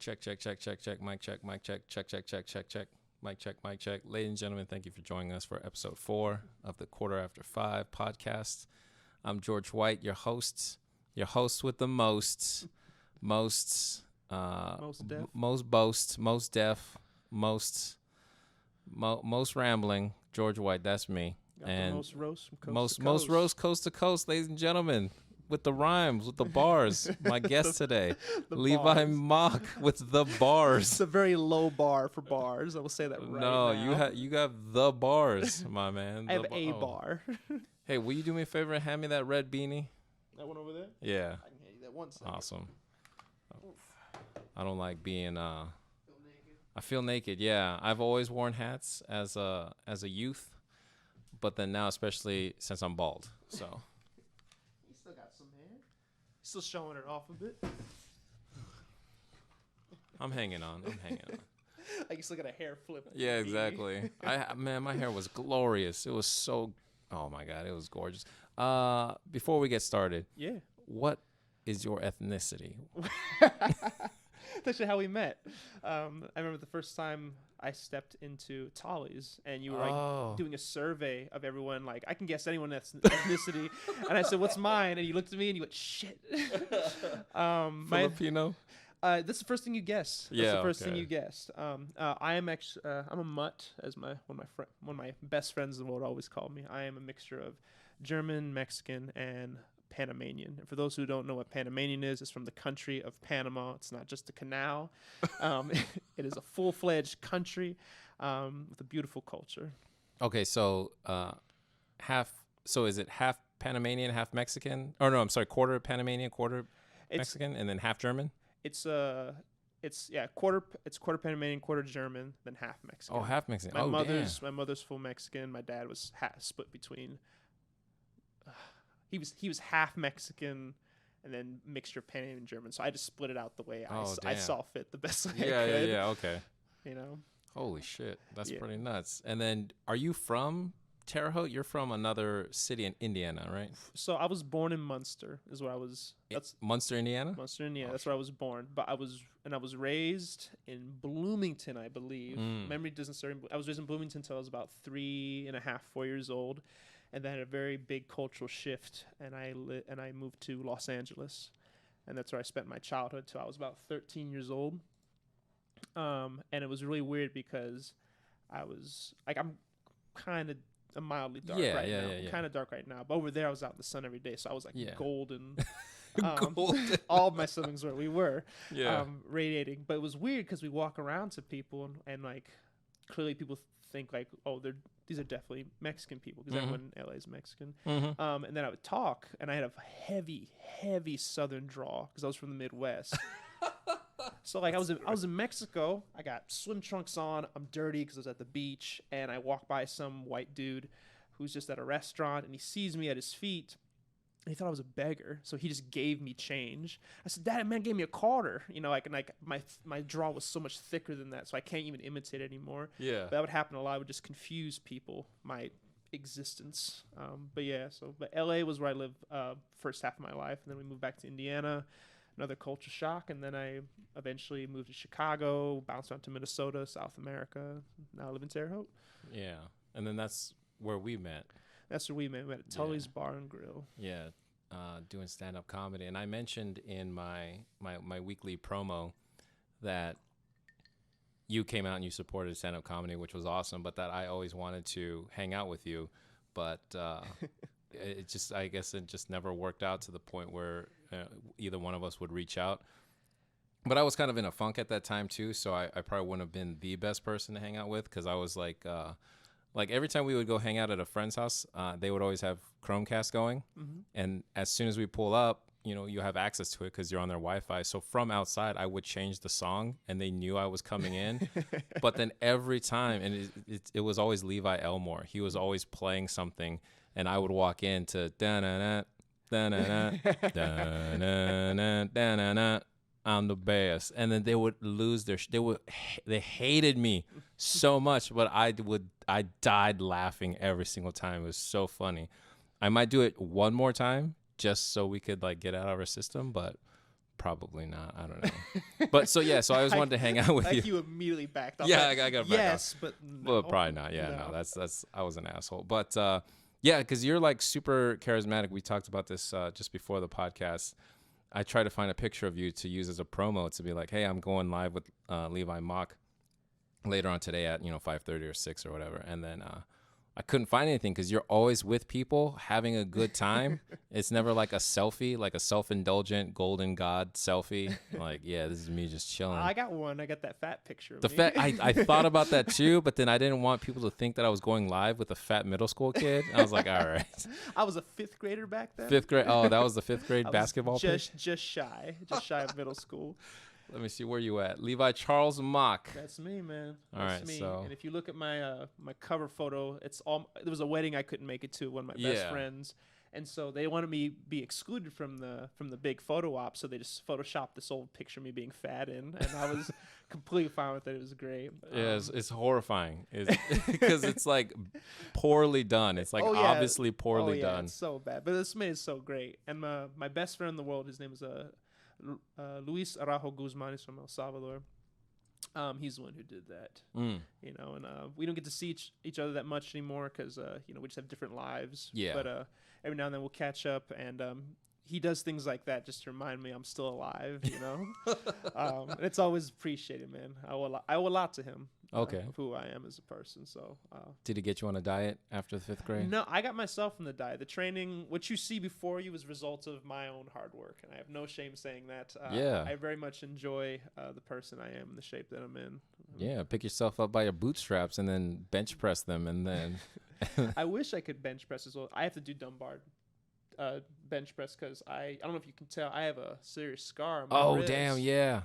Check, check, check, check, check, mic check, mic check, check, check, check, check, check, mic check, mic check. Ladies and gentlemen, thank you for joining us for episode 4 of the Quarter After 5 podcast. I'm George White, your host with the most boasts, most deaf, most rambling. George White, that's me. Got and the most roast from most roast coast to coast, ladies and gentlemen. With the rhymes, with the bars. My guest today, Levi Mock with the bars. It's a very low bar for bars. I will say that right now. No, you got the bars, my man. I have a bar. Hey, will you do me a favor and hand me that red beanie? That one over there? Yeah. I can hand you that one second. Awesome. I don't like being I feel naked, yeah. I've always worn hats as a youth, but then now especially since I'm bald. So Still got some hair. Still showing it off a bit. I'm hanging on. I can still got a hair flip. Yeah, exactly. Man, my hair was glorious. It was so, oh my God, it was gorgeous. Before we get started, Yeah. what is your ethnicity? That's actually how we met. I remember the first time I stepped into Tolly's and you were doing a survey of everyone. Like, I can guess anyone's ethnicity. And I said, what's mine? And you looked at me and you went, shit. Filipino? That's the first thing you guessed. That's the first thing you guessed. I am actually, I'm a mutt, as one of my best friends in the world always called me. I am a mixture of German, Mexican, and Panamanian. And for those who don't know what Panamanian is, it's from the country of Panama. It's not just a canal. It is a full-fledged country with a beautiful culture. Okay, so is it half Panamanian, half Mexican? Or no, I'm sorry, quarter Panamanian, quarter Mexican, and then half German? It's quarter Panamanian, quarter German, then half Mexican. Oh, half Mexican. My mother's full Mexican. My dad was split between. He was half Mexican, and then mixture of Panamanian and German. So I just split it out the way I saw fit, the best way I could. Yeah. Okay. You know. Holy shit, that's pretty nuts. And then, are you from Terre Haute? You're from another city in Indiana, right? So I was born in Munster. Is where I was. That's Munster, Indiana. Munster, Indiana. That's where I was born. But I was raised in Bloomington, I believe. Memory doesn't serve. I was raised in Bloomington until I was about 3.5, 4 years old. And then had a very big cultural shift, and I moved to Los Angeles, and that's where I spent my childhood till I was about 13 years old. And it was really weird because I was like, I'm mildly dark right now. I'm kind of dark right now, but over there I was out in the sun every day, so I was like golden. Golden. All of my siblings were radiating, but it was weird because we walk around to people and like clearly people think like, oh, these are definitely Mexican people because everyone in LA is Mexican. And then I would talk, and I had a heavy Southern drawl because I was from the Midwest. So like I was in Mexico. I got swim trunks on. I'm dirty because I was at the beach, and I walk by some white dude who's just at a restaurant, and he sees me at his feet. And he thought I was a beggar, so he just gave me change. I said, "Dad, man gave me a quarter." You know, like my draw was so much thicker than that, so I can't even imitate it anymore. Yeah, but that would happen a lot. I would just confuse people, my existence. But LA was where I lived first half of my life, and then we moved back to Indiana, another culture shock, and then I eventually moved to Chicago, bounced around to Minnesota, South America. Now I live in Terre Haute. Yeah, and then that's where we met. That's where we met. We met at Tully's Bar and Grill. Yeah, doing stand-up comedy. And I mentioned in my weekly promo that you came out and you supported stand-up comedy, which was awesome, but that I always wanted to hang out with you. But I guess it just never worked out to the point where either one of us would reach out. But I was kind of in a funk at that time, too, so I probably wouldn't have been the best person to hang out with because I was like every time we would go hang out at a friend's house, they would always have Chromecast going. And as soon as we pull up, you have access to it because you're on their Wi-Fi. So from outside, I would change the song and they knew I was coming in. But then every time, and it was always Levi Elmore. He was always playing something and I would walk in to da-na-na, da-na-na, da-na-na, da-na-na. I'm the best, and then they would lose they hated me so much, but I died laughing every single time. It was so funny. I might do it one more time just so we could like get out of our system, but Probably not. I don't know. But so I always wanted to hang out with you. Like you immediately backed off. Yeah, I got to back yes, off. but no. Well, probably not. Yeah, no. That's I was an asshole. But yeah, because you're like super charismatic. We talked about this just before the podcast. I try to find a picture of you to use as a promo to be like, hey, I'm going live with Levi Mock later on today at 5:30 or 6 or whatever. And then I couldn't find anything because you're always with people having a good time. It's never like a selfie, like a self-indulgent golden god selfie. Like, yeah, this is me just chilling. I got one. I got that fat picture of the me. fat. I thought about that too, but then I didn't want people to think that I was going live with a fat middle school kid. I was like, all right. I was a 5th grader back then. 5th grade. Oh, that was the 5th grade basketball player? Just shy of middle school. Let me see, where you at? Levi Charles Mock. That's me, man. All right, me. so and if you look at my my cover photo, there was a wedding I couldn't make it to, one of my best friends, and so they wanted me be excluded from the big photo op, so they just photoshopped this old picture of me being fat in, and I was completely fine with it. It was great. Yeah, it's horrifying, because it's like poorly done. It's like obviously poorly done. It's so bad, but this man is so great. And my best friend in the world, his name is Luis Araujo Guzman. Is from El Salvador. He's the one who did that. And we don't get to see each other that much anymore because we just have different lives. Yeah. But every now and then we'll catch up, and he does things like that just to remind me I'm still alive. And it's always appreciated, man. I owe a lot to him. Okay. Of who I am as a person. So. Did he get you on a diet after the 5th grade? No, I got myself on the diet. The training, what you see before you, was a result of my own hard work, and I have no shame saying that. I very much enjoy the person I am, the shape that I'm in. Yeah, pick yourself up by your bootstraps and then bench press them, and then. I wish I could bench press as well. I have to do dumbbell bench press because I don't know if you can tell, I have a serious scar on my wrist. Damn, yeah.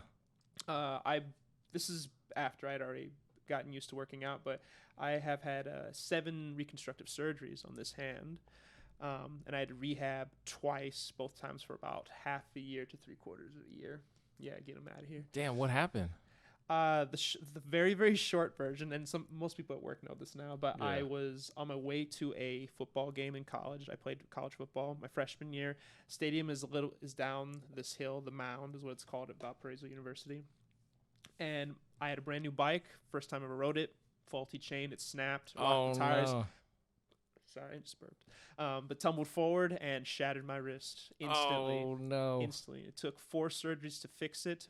This is after I'd already gotten used to working out, but I have had 7 reconstructive surgeries on this hand, and I had to rehab twice, both times for about half a year to 3/4 of a year. Yeah, get them out of here. Damn, what happened? The very, very short version, and most people at work know this now, but Yeah. I was on my way to a football game in college. I played college football my freshman year. Stadium is down this hill. The Mound is what it's called at Valparaiso University. And I had a brand new bike. First time I ever rode it. Faulty chain. It snapped. Rocked the tires. No. Sorry, I just burped. But tumbled forward and shattered my wrist instantly. Oh, no. Instantly. It took 4 surgeries to fix it.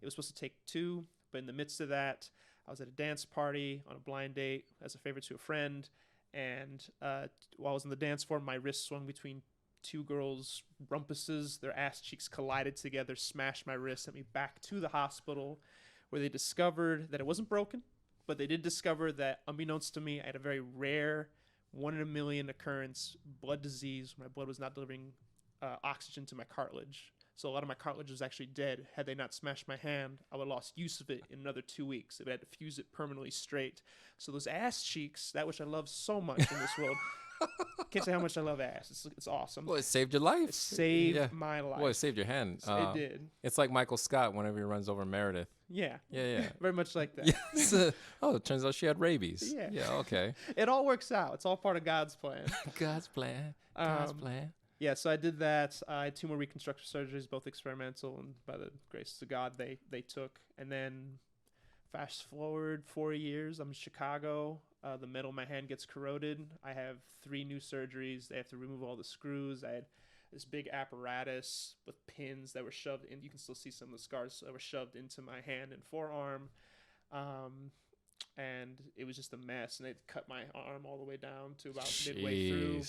It was supposed to take 2, but in the midst of that, I was at a dance party on a blind date as a favor to a friend. And while I was on the dance floor, my wrist swung between 2 girls' rumpuses. Their ass cheeks collided together, smashed my wrist, sent me back to the hospital, where they discovered that it wasn't broken, but they did discover that, unbeknownst to me, I had a very rare 1 in a million occurrence blood disease. My blood was not delivering oxygen to my cartilage. So a lot of my cartilage was actually dead. Had they not smashed my hand, I would have lost use of it in another 2 weeks. They had to fuse it permanently straight. So those ass cheeks, that which I love so much in this world, can't say how much I love ass. It's awesome. Well, it saved your life. It saved my life. Well, it saved your hand. It did. It's like Michael Scott whenever he runs over Meredith. Yeah. Yeah. Very much like that. Yes. It turns out she had rabies. Yeah. Yeah, okay. It all works out. It's all part of God's plan. God's plan. God's plan. Yeah, so I did that. I had 2 more reconstructive surgeries, both experimental, and by the grace of God, they took. And then fast forward 4 years, I'm in Chicago. The metal in my hand gets corroded. I have 3 new surgeries. They have to remove all the screws. I had this big apparatus with pins that were shoved in. You can still see some of the scars that were shoved into my hand and forearm. And it was just a mess. And they cut my arm all the way down to about midway through.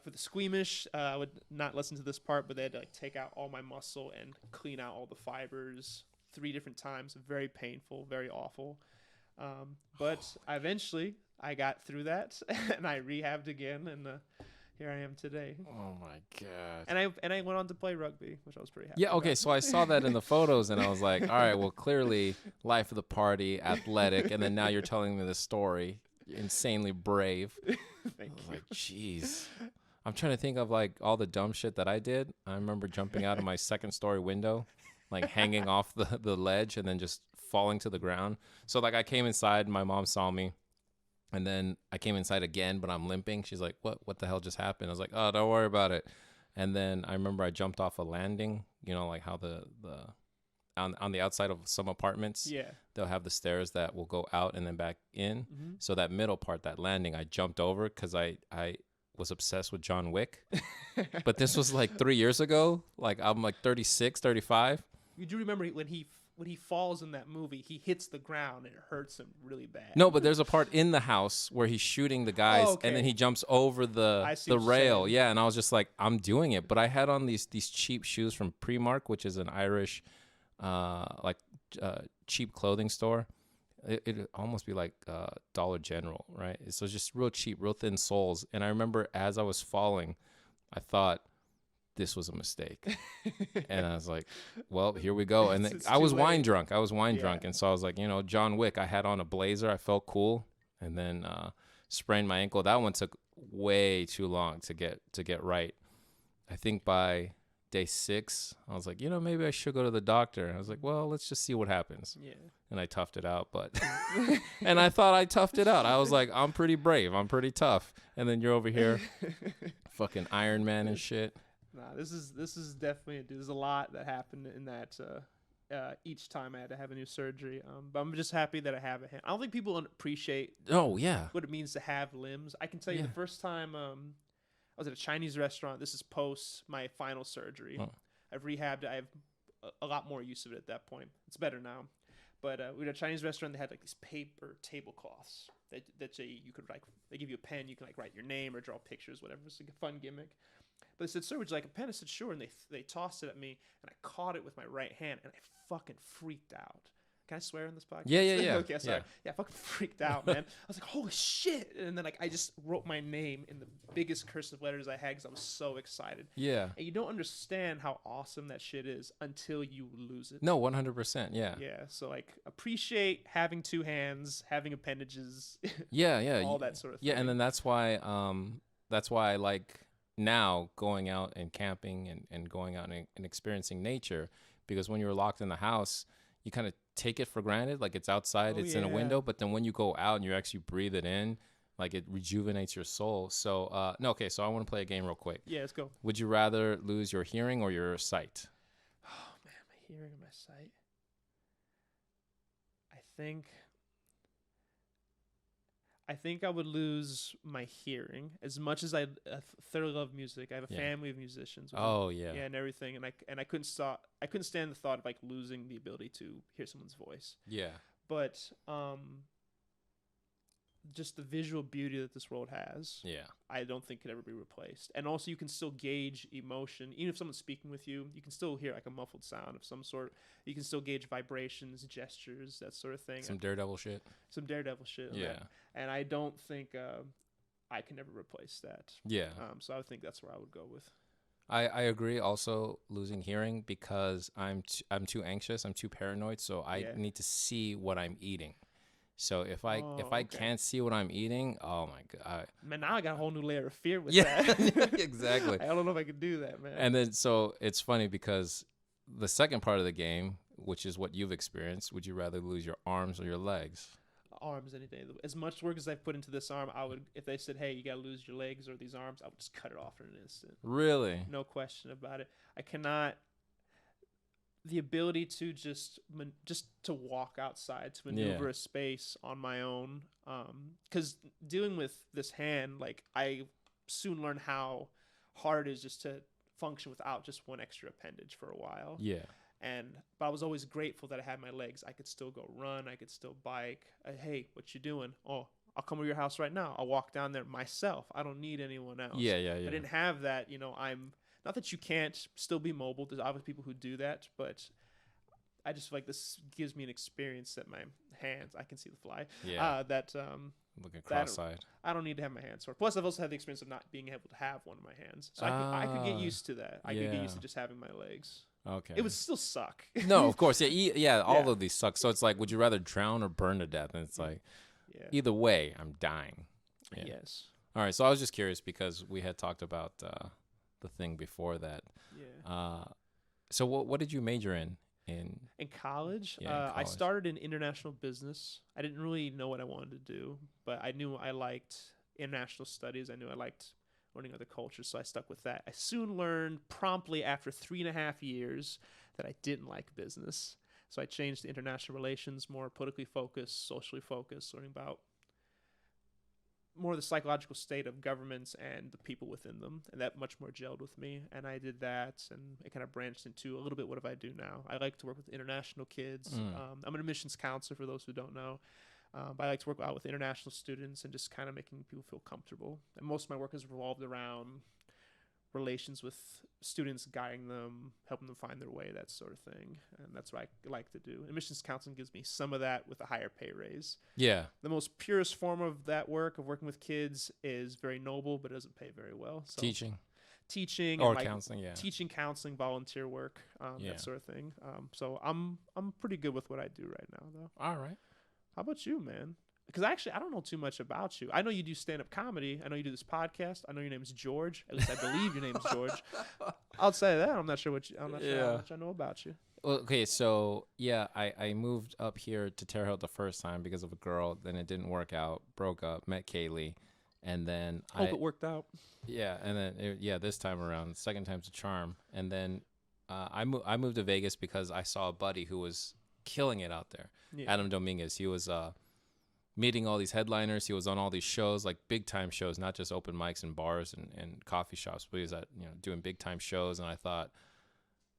For the squeamish, I would not listen to this part, but they had to take out all my muscle and clean out all the fibers 3 different times. Very painful, very awful. But eventually I got through that and I rehabbed again, and here I am today. Oh my God. And I went on to play rugby, which I was pretty happy Yeah, okay, about. so I saw that in the photos and I was like, all right, well, clearly life of the party, athletic, and then now you're telling me this story. You're insanely brave. Thank you. Like, jeez. I'm trying to think of like all the dumb shit that I did. I remember jumping out of my 2nd story window, like hanging off the ledge and then just falling to the ground. So like I came inside, my mom saw me, and then I came inside again, but I'm limping. She's like, what the hell just happened? I was like, oh, don't worry about it. And then I remember I jumped off a landing you know, like how the on the outside of some apartments, Yeah. they'll have the stairs that will go out and then back in. Mm-hmm. So that middle part, that landing, I jumped over because I was obsessed with John Wick. But this was like 3 years ago. Like I'm like 36, 35. You do remember when he falls in that movie, he hits the ground and it hurts him really bad. No, but there's a part in the house where he's shooting the guys, Oh, okay. and then he jumps over I the see what you're rail. saying. Yeah, and I was just like, I'm doing it. But I had on these cheap shoes from Primark, which is an Irish, cheap clothing store. It'd almost be like Dollar General, right? So it's just real cheap, real thin soles. And I remember as I was falling, I thought this was a mistake. And I was like, well, here we go. And then It's I was too wine late. drunk. I was wine Yeah. drunk. And so I was like, you know, John Wick, I had on a blazer. I felt cool. And then sprained my ankle. That one took way too long to get right. I think by day 6, I was like, you know, maybe I should go to the doctor. I was like, well, let's just see what happens. Yeah. And I toughed it out, but and I thought I toughed it out. I was like, I'm pretty brave. I'm pretty tough. And then you're over here, fucking Iron Man and shit. Nah, this is definitely there's a lot that happened in that each time I had to have a new surgery. But I'm just happy that I have a hand. I don't think people appreciate Oh yeah. what it means to have limbs. I can tell you Yeah. the first time I was at a Chinese restaurant. This is post my final surgery. Oh. I've rehabbed. I have a lot more use of it at that point. It's better now. But we were at a Chinese restaurant. They had like these paper tablecloths that you could like. They give you a pen. You can like write your name or draw pictures, whatever. It's like a fun gimmick. But they said, "Sir, would you like a pen?" I said, "Sure." And they tossed it at me, and I caught it with my right hand, and I fucking freaked out. Can I swear on this podcast? Yeah. Okay, sorry. Yeah, I fucking freaked out, man. I was like, "Holy shit!" And then like I just wrote my name in the biggest cursive letters I had because I was so excited. Yeah. And you don't understand how awesome that shit is until you lose it. No, 100%. Yeah. Yeah. So like, appreciate having two hands, having appendages, Yeah. all that sort of thing. Yeah, and then that's why I like now going out and camping and going out and experiencing nature, because when you're locked in the house, you kind of take it for granted, like it's outside, it's in a window, but then when you go out and you actually breathe it in, like it rejuvenates your soul. So so I want to play a game real quick. Yeah, let's go. Would you rather lose your hearing or your sight? Oh man, my hearing and my sight. I think I would lose my hearing. As much as I thoroughly love music, I have a family of musicians. Oh yeah. Yeah, and everything, and I couldn't stop. I couldn't stand the thought of like losing the ability to hear someone's voice. Yeah. But just the visual beauty that this world has, Yeah. I don't think could ever be replaced. And also, you can still gauge emotion, even if someone's speaking with you. You can still hear like a muffled sound of some sort. You can still gauge vibrations, gestures, that sort of thing. Some Daredevil shit. Some Daredevil shit. Yeah. And I don't think I can ever replace that. Yeah. So I would think that's where I would go with. I agree. Also, losing hearing because I'm too anxious. I'm too paranoid. So I need to see what I'm eating. So if I can't see what I'm eating, oh my god. Man, now I got a whole new layer of fear with Yeah. that. Exactly. I don't know if I could do that, man. And then so it's funny because the second part of the game, which is what you've experienced, would you rather lose your arms or your legs? Arms any day. As much work as I've put into this arm, I would, if they said, "Hey, you gotta lose your legs or these arms," I would just cut it off in an instant. Really? No question about it. I cannot. The ability to just to walk outside, to maneuver a space on my own, because dealing with this hand, like I soon learned how hard it is just to function without just one extra appendage for a while. Yeah. But I was always grateful that I had my legs. I could still go run. I could still bike. Hey, what you doing? Oh, I'll come to your house right now. I'll walk down there myself. I don't need anyone else. Yeah. I didn't have that. I'm not that you can't still be mobile. There's obviously people who do that, but I just feel like this gives me an experience that my hands, I can see the fly. Yeah. Looking cross-eyed. I don't need to have my hands sore. Plus, I've also had the experience of not being able to have one of my hands. So I could get used to that. I could get used to just having my legs. Okay. It would still suck. No, of course. Yeah. All of these suck. So it's like, would you rather drown or burn to death? And it's like, either way, I'm dying. Yeah. Yes. All right. So I was just curious because we had talked about the thing before that. Yeah. So what did you major in? In college, Yeah, in college. I started in international business. I didn't really know what I wanted to do, but I knew I liked international studies. I knew I liked learning other cultures. So I stuck with that. I soon learned promptly after 3.5 years that I didn't like business. So I changed to international relations, more politically focused, socially focused, learning about more the psychological state of governments and the people within them, and that much more gelled with me. And I did that, and it kind of branched into a little bit what I do now. I like to work with international kids. I'm an admissions counselor for those who don't know, but I like to work out with international students and just kind of making people feel comfortable. And most of my work has revolved around relations with students, guiding them, helping them find their way, that sort of thing. And that's what I like to do. Admissions counseling gives me some of that with a higher pay raise. Yeah. The most purest form of that work, of working with kids, is very noble, but it doesn't pay very well. So teaching or and counseling, yeah. Teaching, counseling, volunteer work, that sort of thing. So I'm pretty good with what I do right now, though. All right. How about you, man? Because actually, I don't know too much about you. I know you do stand-up comedy. I know you do this podcast. I know your name is George. At least I believe your name is George. Outside of that, I'm not sure sure how much I know about you. Well, okay, so yeah, I moved up here to Terre Haute the first time because of a girl. Then it didn't work out. Broke up. Met Kaylee, and then Hope it worked out. Yeah, and then this time around, second time's a charm. And then I moved to Vegas because I saw a buddy who was killing it out there. Yeah. Adam Dominguez. He was meeting all these headliners. He was on all these shows, like big time shows, not just open mics and bars and coffee shops, but he was doing big time shows. And I thought,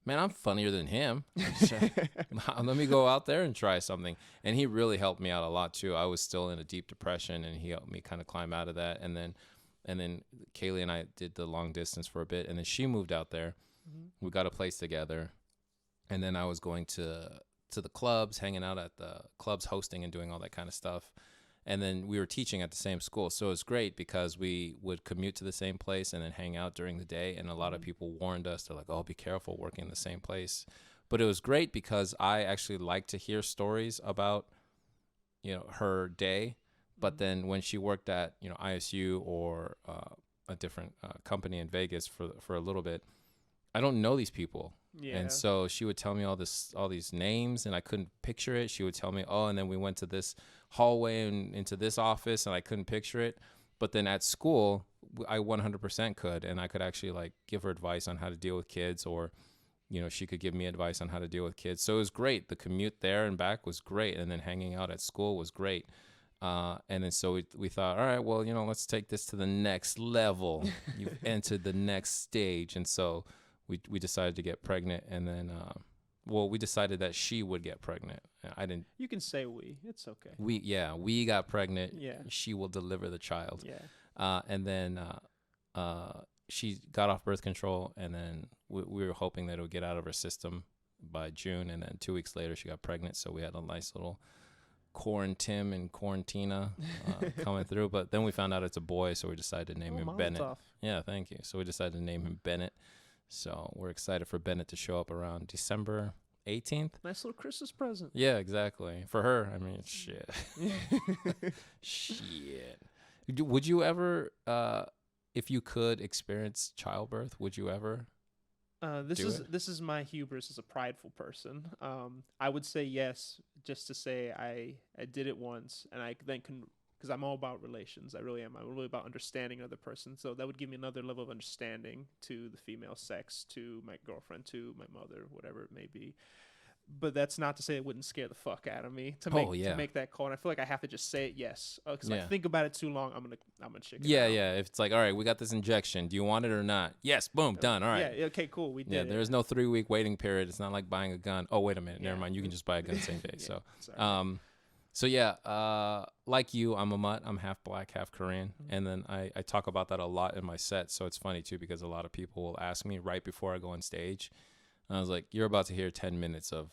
man, I'm funnier than him. Let me go out there and try something. And he really helped me out a lot too. I was still in a deep depression, and he helped me kind of climb out of that. And then Kaylee and I did the long distance for a bit, and then she moved out there. Mm-hmm. We got a place together, and then I was going to the clubs, hanging out at the clubs, hosting and doing all that kind of stuff. And then we were teaching at the same school. So it was great because we would commute to the same place and then hang out during the day. And a lot of people warned us. They're like, oh, be careful working in the same place. But it was great because I actually like to hear stories about, her day. But then when she worked at, ISU or a different company in Vegas for a little bit, I don't know these people. Yeah. And so she would tell me all these names, and I couldn't picture it. She would tell me, and then we went to this hallway and into this office, and I couldn't picture it. But then at school, I 100% could, and I could actually give her advice on how to deal with kids, or, she could give me advice on how to deal with kids. So it was great. The commute there and back was great, and then hanging out at school was great. And then so we thought, all right, well, let's take this to the next level. You've entered the next stage, and so we decided to get pregnant, and then we decided that she would get pregnant. I didn't. You can say we. It's okay. We got pregnant. Yeah. She will deliver the child. Yeah. And then she got off birth control, and then we were hoping that it would get out of her system by June, and then 2 weeks later she got pregnant. So we had a nice little quarantine and quarantina coming through. But then we found out it's a boy, so we decided to name him Bennett. Yeah, thank you. So we decided to name him Bennett. So we're excited for Bennett to show up around December 18th. Nice little Christmas present. Yeah, exactly. For her, I mean, shit. Shit. Would you ever, if you could experience childbirth, would you ever? This is my hubris as a prideful person. I would say yes, just to say I did it once, and I then can. Because I'm all about relations. I really am. I'm really about understanding another person. So that would give me another level of understanding to the female sex, to my girlfriend, to my mother, whatever it may be. But that's not to say it wouldn't scare the fuck out of me to make that call. And I feel like I have to just say it yes. Because if I think about it too long, I'm gonna chicken out. Yeah. If it's like, all right, we got this injection. Do you want it or not? Yes. Boom. Done. All right. Yeah. Okay. Cool. We did. Yeah. There's no 3-week waiting period. It's not like buying a gun. Oh, wait a minute. Never mind. You can just buy a gun the same day. Yeah. So, So yeah, like you, I'm a mutt. I'm half black, half Korean. Mm-hmm. And then I talk about that a lot in my set. So it's funny too, because a lot of people will ask me right before I go on stage. And I was like, you're about to hear 10 minutes of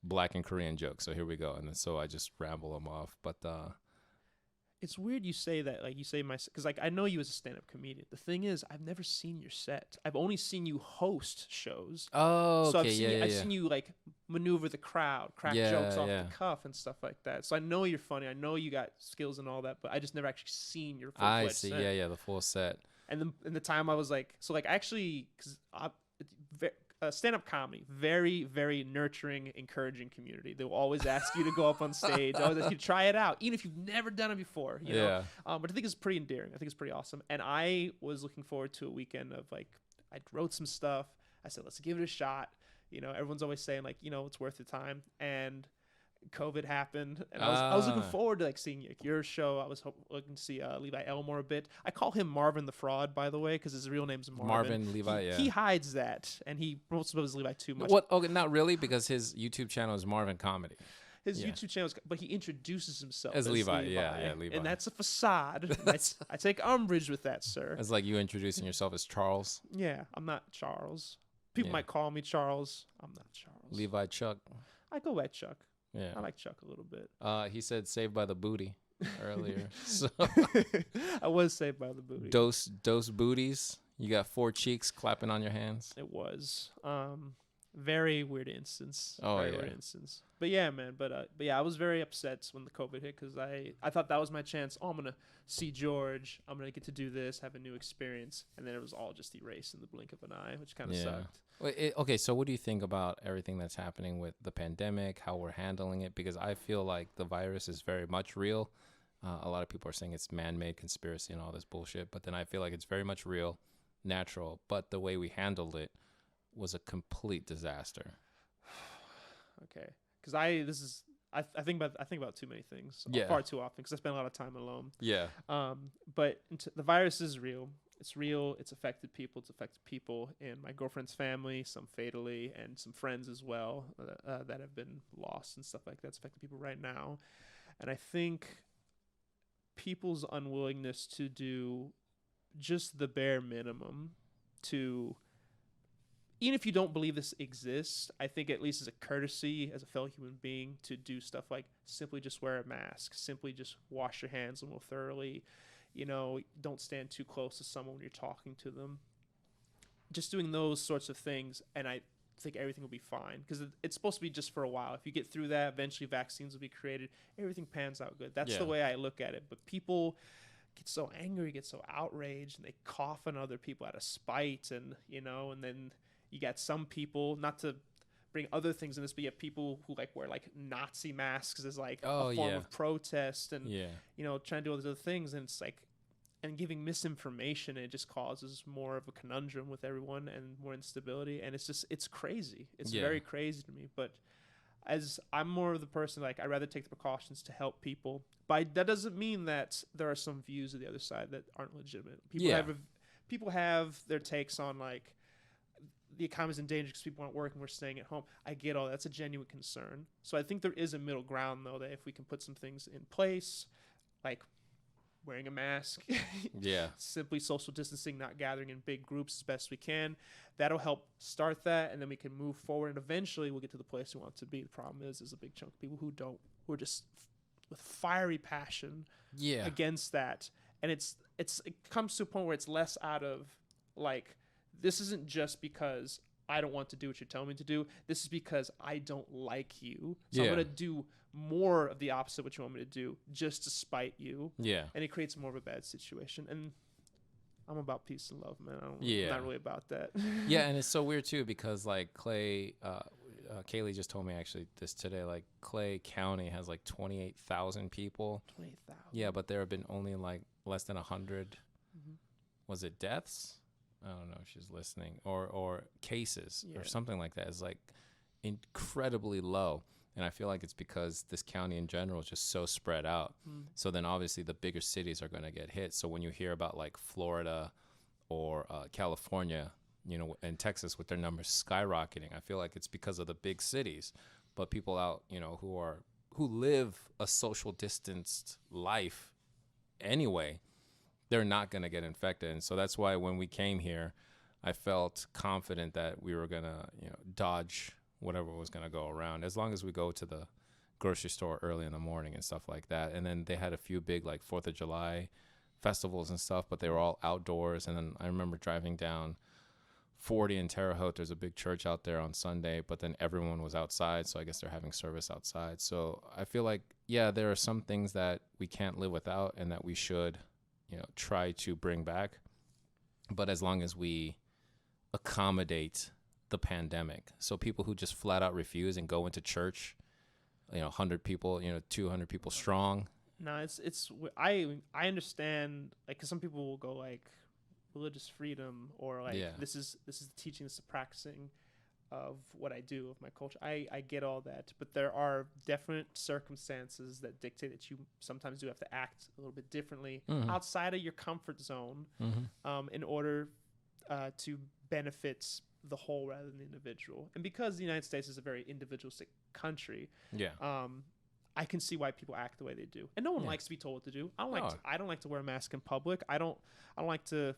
black and Korean jokes. So here we go. And then so I just ramble them off. But it's weird you say that, because I know you as a stand-up comedian. The thing is, I've never seen your set. I've only seen you host shows. Oh, so okay. I've seen you maneuver the crowd, crack jokes off the cuff and stuff like that. So I know you're funny. I know you got skills and all that, but I just never actually seen your full-fledged set. Yeah, the full set. And the time I was like, actually, because stand-up comedy, very, very nurturing, encouraging community. They will always ask you to go up on stage, always ask you to try it out, even if you've never done it before. You know? But I think it's pretty endearing. I think it's pretty awesome. And I was looking forward to a weekend of like, I wrote some stuff. I said, let's give it a shot. You know, everyone's always saying like, you know, it's worth the time. And COVID happened, and I was looking forward to like seeing like, your show. I was looking to see Levi Elmore a bit. I call him Marvin the Fraud, by the way, because his real name's Marvin. Levi. He hides that, and he promotes his Levi too much. What? Okay, not really, because his YouTube channel is Marvin Comedy. His YouTube channel is, but he introduces himself as Levi. Yeah, Levi. And that's a facade. I take umbrage with that, sir. It's like you introducing yourself as Charles. Yeah, I'm not Charles. People might call me Charles. I'm not Charles. Levi Chuck. I go by Chuck. Yeah, I like Chuck a little bit. He said "saved by the booty" earlier. So I was saved by the booty. Dose booties. You got 4 cheeks clapping on your hands. It was very weird instance. Weird instance. But yeah, man. But yeah, I was very upset when the COVID hit because I thought that was my chance. Oh, I'm gonna see George. I'm gonna get to do this, have a new experience, and then it was all just erased in the blink of an eye, which kind of sucked. Okay, so what do you think about everything that's happening with the pandemic, how we're handling it? Because I feel like the virus is very much real. A lot of people are saying it's man-made conspiracy and all this bullshit, but then I feel like it's very much real, natural, but the way we handled it was a complete disaster. Okay, because I think about too many things far too often because I spend a lot of time alone. Yeah. But the virus is real. It's real. It's affected people. It's affected people in my girlfriend's family, some fatally, and some friends as well that have been lost and stuff like that. It's affecting people right now. And I think people's unwillingness to do just the bare minimum to, even if you don't believe this exists, I think at least as a courtesy, as a fellow human being, to do stuff like simply just wear a mask, simply just wash your hands a little thoroughly, you know, don't stand too close to someone when you're talking to them. Just doing those sorts of things, and I think everything will be fine because it's supposed to be just for a while. If you get through that, eventually vaccines will be created. Everything pans out good. That's the way I look at it. But people get so angry, get so outraged, and they cough on other people out of spite, and you know, and then you got some people, not to bring other things in this, but you have people who like wear like Nazi masks as like a form of protest, and you know, trying to do all these other things, and it's like, and giving misinformation, it just causes more of a conundrum with everyone and more instability, and it's crazy. It's very crazy to me. But as I'm more of the person, like, I'd rather take the precautions to help people. But that doesn't mean that there are some views of the other side that aren't legitimate. People have their takes on like the economy's in danger because people aren't working, we're staying at home. I get all that. That's a genuine concern. So I think there is a middle ground, though, that if we can put some things in place, like wearing a mask, simply social distancing, not gathering in big groups as best we can, that'll help start that, and then we can move forward, and eventually we'll get to the place we want to be. The problem is a big chunk of people who are just with fiery passion against that, and it comes to a point where it's less out of like, this isn't just because I don't want to do what you're telling me to do. This is because I don't like you. So I'm going to do more of the opposite of what you want me to do just to spite you. Yeah. And it creates more of a bad situation. And I'm about peace and love, man. I'm not really about that. Yeah, and it's so weird, too, because, like, Kaylee just told me, actually, this today, like, Clay County has, like, 28,000 people. 28,000. Yeah, but there have been only, like, less than 100, was it deaths? I don't know if she's listening, or cases or something like that is like incredibly low. And I feel like it's because this county in general is just so spread out. So then obviously the bigger cities are going to get hit. So when you hear about like Florida or California, you know, and Texas with their numbers skyrocketing, I feel like it's because of the big cities. But people out, you know, who live a social distanced life anyway, they're not going to get infected. And so that's why when we came here, I felt confident that we were going to, you know, dodge whatever was going to go around, as long as we go to the grocery store early in the morning and stuff like that. And then they had a few big like 4th of July festivals and stuff, but they were all outdoors. And then I remember driving down 40 in Terre Haute. There's a big church out there on Sunday, but then everyone was outside. So I guess they're having service outside. So I feel like, yeah, there are some things that we can't live without and that we should, you know, try to bring back. But as long as we accommodate the pandemic. So people who just flat out refuse and go into church, 100 people, 200 people strong. No, I understand, like, 'cause some people will go like religious freedom, or like this is the teaching, this is the practicing of what I do, of my culture. I get all that, but there are definite circumstances that dictate that you sometimes do have to act a little bit differently outside of your comfort zone, in order to benefit the whole rather than the individual. And because the United States is a very individualistic country, I can see why people act the way they do. And no one likes to be told what to do. I don't like to wear a mask in public. I don't like to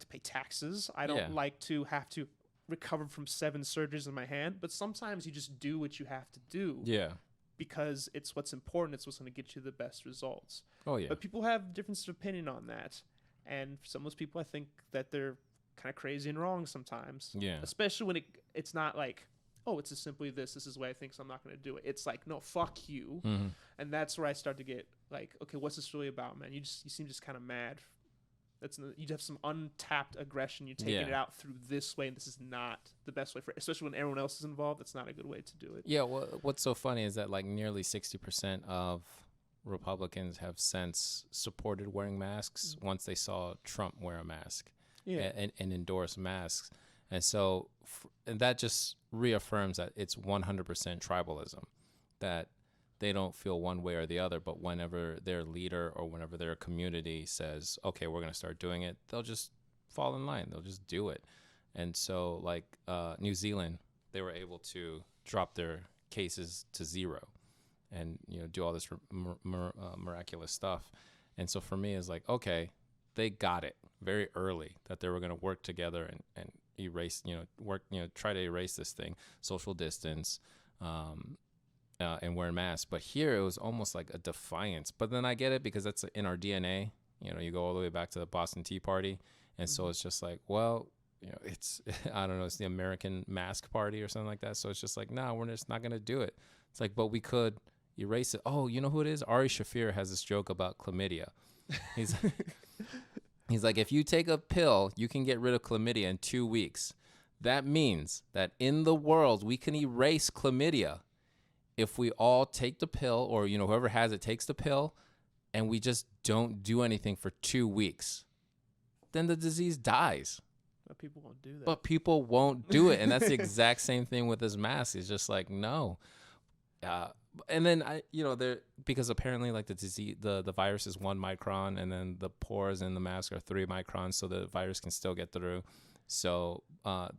pay taxes. I don't like to have to recover from 7 surgeries in my hand. But sometimes you just do what you have to do. Yeah. Because it's what's important. It's what's going to get you the best results. Oh yeah. But people have different opinion on that. And for some of those people, I think that they're kind of crazy and wrong sometimes. Yeah. Especially when it's not like, oh, it's just simply this is the way I think, so I'm not going to do it. It's like, no, fuck you. And that's where I start to get like, okay, what's this really about, man? You seem just kind of mad. You have some untapped aggression. You're taking it out through this way, and this is not the best way for it, especially when everyone else is involved. That's not a good way to do it. Yeah, well, what's so funny is that like nearly 60% of Republicans have since supported wearing masks once they saw Trump wear a mask and endorse masks. And so and that just reaffirms that it's 100% tribalism, that they don't feel one way or the other, but whenever their leader or whenever their community says, okay, we're going to start doing it, they'll just fall in line. They'll just do it. And so like New Zealand, they were able to drop their cases to 0 and, do all this miraculous stuff. And so for me, it's like, okay, they got it very early that they were going to work together and erase, try to erase this thing, social distance, and wearing masks. But here it was almost like a defiance. But then I get it because that's in our DNA. You go all the way back to the Boston Tea Party. And so it's just like, well, it's, I don't know, it's the American Mask Party or something like that. So it's just like, no, we're just not going to do it. It's like, but we could erase it. Oh, you know who it is? Ari Shaffir has this joke about chlamydia. He's like, if you take a pill, you can get rid of chlamydia in 2 weeks. That means that in the world, we can erase chlamydia if we all take the pill, or, whoever has it takes the pill, and we just don't do anything for 2 weeks. Then the disease dies. But people won't do that. But people won't do it. And that's the exact same thing with this mask. It's just like, no. And then because apparently like the disease, the virus is 1 micron, and then the pores in the mask are 3 microns, so the virus can still get through. So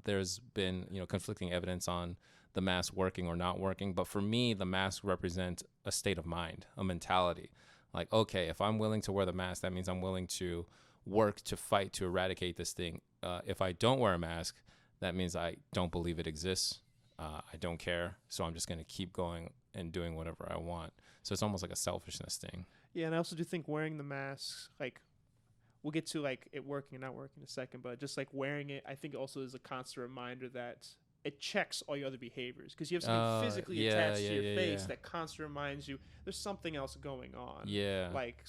there's been conflicting evidence on the mask working or not working. But for me, the mask represents a state of mind, a mentality. Like, okay, if I'm willing to wear the mask, that means I'm willing to work to fight to eradicate this thing. If I don't wear a mask, that means I don't believe it exists. I don't care. So I'm just going to keep going and doing whatever I want. So it's almost like a selfishness thing. Yeah, and I also do think wearing the masks, like, we'll get to like it working and not working in a second, but just like wearing it, I think also is a constant reminder that it checks all your other behaviors, because you have something physically attached to your face that constantly reminds you there's something else going on. Yeah. Like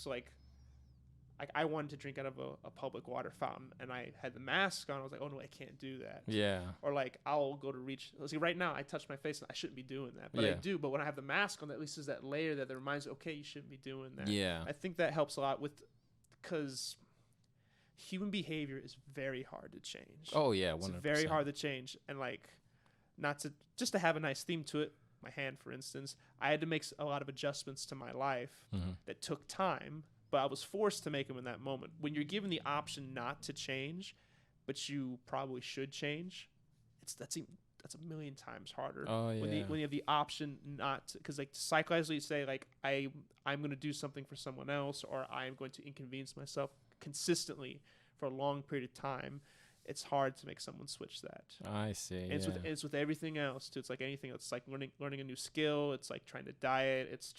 I wanted to drink out of a public water fountain, and I had the mask on. I was like, oh no, I can't do that. Yeah. Or like I'll go to reach. See, right now I touch my face and I shouldn't be doing that, but I do. But when I have the mask on, at least there's that layer that reminds you, okay, you shouldn't be doing that. Yeah. I think that helps a lot because human behavior is very hard to change. Oh yeah, 100%. It's very hard to change, and like just to have a nice theme to it. My hand, for instance, I had to make a lot of adjustments to my life that took time, but I was forced to make them in that moment. When you're given the option not to change, but you probably should change, that's a million times harder. Oh yeah. When you have the option not to, because like psychologically you say like I'm going to do something for someone else, or I'm going to inconvenience myself consistently for a long period of time. It's hard to make someone switch that. I see. And it's with everything else too. It's like anything else. It's like learning a new skill. It's like trying to diet. It's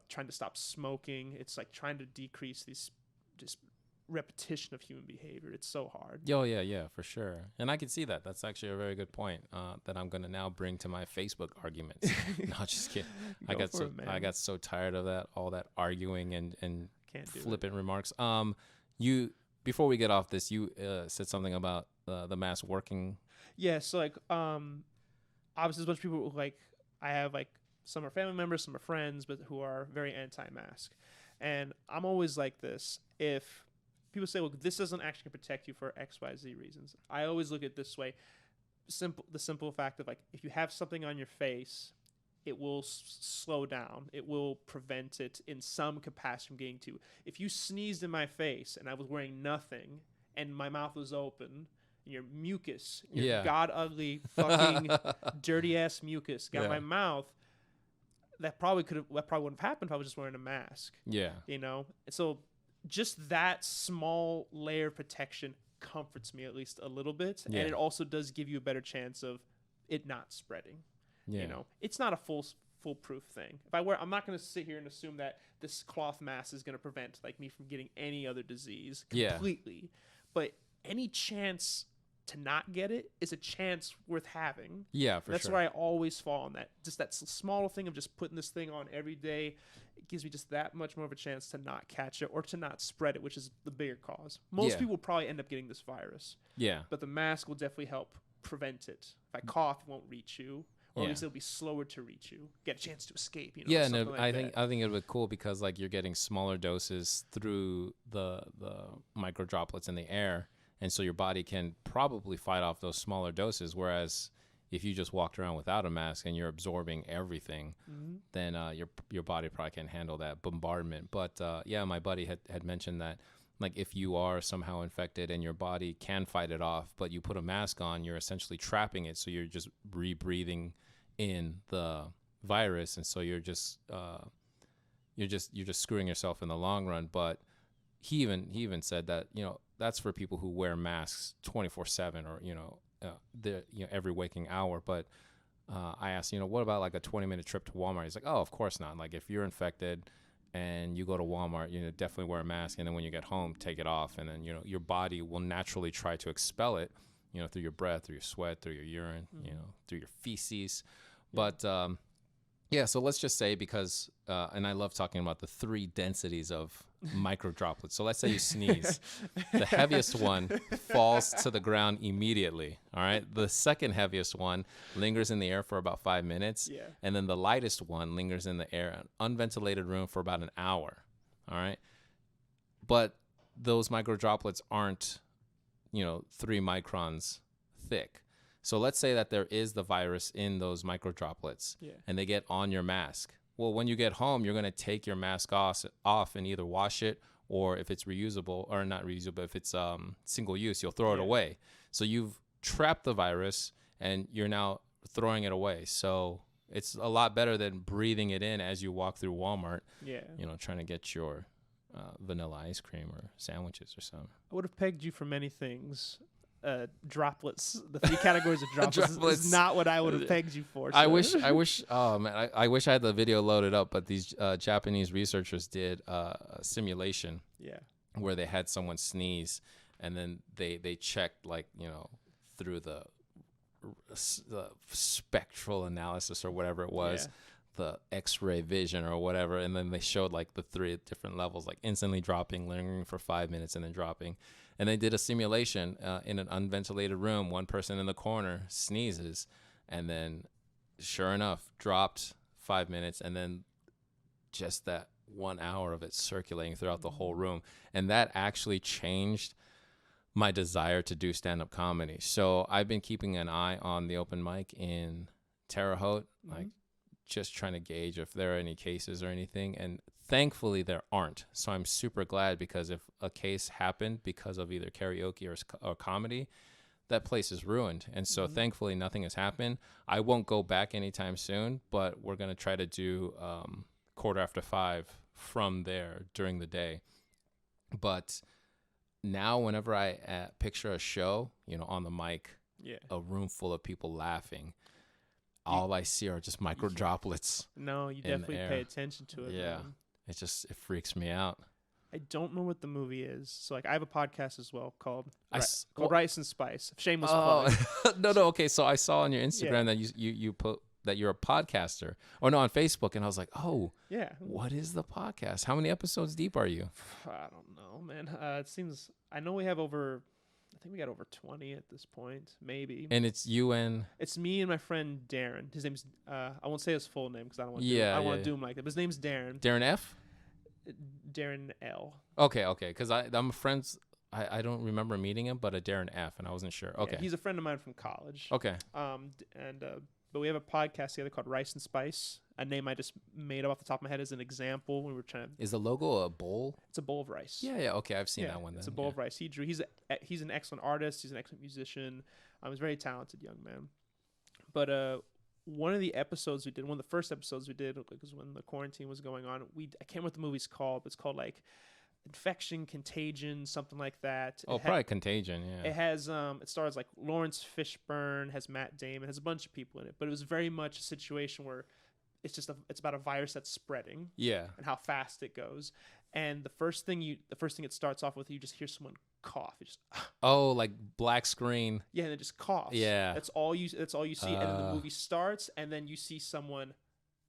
trying to stop smoking. It's like trying to decrease these just repetition of human behavior. It's so hard. Oh yeah, for sure. And I can see that. That's actually a very good point that I'm going to now bring to my Facebook arguments. No, just kidding. I got so tired of that, all that arguing and flippant remarks. Before we get off this, you said something about the mask working. Yeah, so like obviously there's a bunch of people who, like, I have like some are family members, some are friends, but who are very anti-mask. And I'm always like this. If people say, well, this doesn't actually protect you for XYZ reasons, I always look at it this way. The simple fact of, like, if you have something on your face, it will slow down. It will prevent it in some capacity from getting to. If you sneezed in my face and I was wearing nothing and my mouth was open, and your mucus, your god ugly fucking dirty ass mucus got my mouth, that probably wouldn't have happened if I was just wearing a mask. Yeah. You know? And so just that small layer of protection comforts me at least a little bit. Yeah. And it also does give you a better chance of it not spreading. Yeah. You know, it's not a foolproof thing. I'm not going to sit here and assume that this cloth mask is going to prevent, like, me from getting any other disease completely. Yeah. But any chance to not get it is a chance worth having. Yeah, for That's sure. where I always fall on that. Just that small thing of just putting this thing on every day. It gives me just that much more of a chance to not catch it or to not spread it, which is the bigger cause. Most people will probably end up getting this virus. Yeah. But the mask will definitely help prevent it. If I cough, it won't reach you. Or at least it'll be slower to reach you. Get a chance to escape. You know, yeah, no, I think it would be cool because, like, you're getting smaller doses through the micro droplets in the air, and so your body can probably fight off those smaller doses. Whereas if you just walked around without a mask and you're absorbing everything, then your body probably can't handle that bombardment. But yeah, my buddy had mentioned that, like, if you are somehow infected and your body can fight it off, but you put a mask on, you're essentially trapping it. So you're just rebreathing in the virus, and so you're just screwing yourself in the long run. But he even said that, you know, that's for people who wear masks 24/7 or every waking hour. But I asked, you know, what about like a 20-minute trip to Walmart? He's like, oh, of course not. Like, if you're infected and you go to Walmart, you know, definitely wear a mask, and then when you get home, take it off, and then, you know, your body will naturally try to expel it, you know, through your breath, through your sweat, through your urine, you know, through your feces. But yeah, so let's just say, because and I love talking about the 3 densities of micro droplets. So let's say you sneeze. The heaviest one falls to the ground immediately. All right. The second heaviest one lingers in the air for about 5 minutes. Yeah. And then the lightest one lingers in the air, an unventilated room, for about an hour. All right. But those micro droplets aren't, you know, 3 microns thick. So let's say that there is the virus in those micro droplets, and they get on your mask. Well, when you get home, you're going to take your mask off and either wash it, or if it's reusable, or not reusable, if it's single use, you'll throw it away. So you've trapped the virus and you're now throwing it away. So it's a lot better than breathing it in as you walk through Walmart, you know, trying to get your vanilla ice cream or sandwiches or something. I would have pegged you for many things. Droplets, the 3 categories of droplets is not what I would have pegged you for. So. I wish oh man, I wish I had the video loaded up, but these Japanese researchers did a simulation where they had someone sneeze, and then they checked, like, you know, through the spectral analysis or whatever it was, the X-ray vision or whatever, and then they showed, like, the 3 different levels, like instantly dropping, lingering for 5 minutes, and then dropping. And they did a simulation in an unventilated room. One person in the corner sneezes, and then, sure enough, dropped 5 minutes, and then just that 1 hour of it circulating throughout the whole room. And that actually changed my desire to do stand-up comedy. So I've been keeping an eye on the open mic in Terre Haute, like, just trying to gauge if there are any cases or anything. And thankfully there aren't. So I'm super glad, because if a case happened because of either karaoke or comedy, that place is ruined. And so thankfully nothing has happened. I won't go back anytime soon, but we're going to try to do 5:15 from there during the day. But now whenever I picture a show, you know, on the mic, a room full of people laughing, all I see are just micro droplets. No, you definitely pay attention to it. Yeah. Man. It freaks me out. I don't know what the movie is. So, like, I have a podcast as well called Rice and Spice. Shameless plug. No. Okay. So I saw on your Instagram that you put that you're a podcaster. Or no, on Facebook. And I was like, oh, what is the podcast? How many episodes deep are you? I don't know, man. It seems, I know we have over think we got over 20 at this point, maybe. And it's you and it's me and my friend Darren. His name's I won't say his full name because I don't want to. Yeah, I want yeah. to do him like that. But his name's Darren. Darren F. Darren L. Okay, because I'm friends. I don't remember meeting him, but a Darren F. And I wasn't sure. Okay, Yeah, he's a friend of mine from college. okay. But we have a podcast together called Rice and Spice. A name I just made up off the top of my head as an example. We were trying to. Is the logo a bowl? It's a bowl of rice. Yeah. Okay, I've seen that one. It's Then. a bowl of rice. He drew. He's an excellent artist. He's an excellent musician. He's a very talented young man. But one of the episodes we did, one of the first episodes we did, was when the quarantine was going on. I can't remember what the movie's called, but it's called like Infection, Contagion, something like that. Oh, probably Contagion. Yeah. It has it stars like Lawrence Fishburne, has Matt Damon, has a bunch of people in it. But it was very much a situation where it's about a virus that's spreading. Yeah. And how fast it goes. And the first thing it starts off with, you just hear someone cough. You just Oh, like black screen. yeah, and it just coughs. Yeah. That's all you see. And then the movie starts, and then you see someone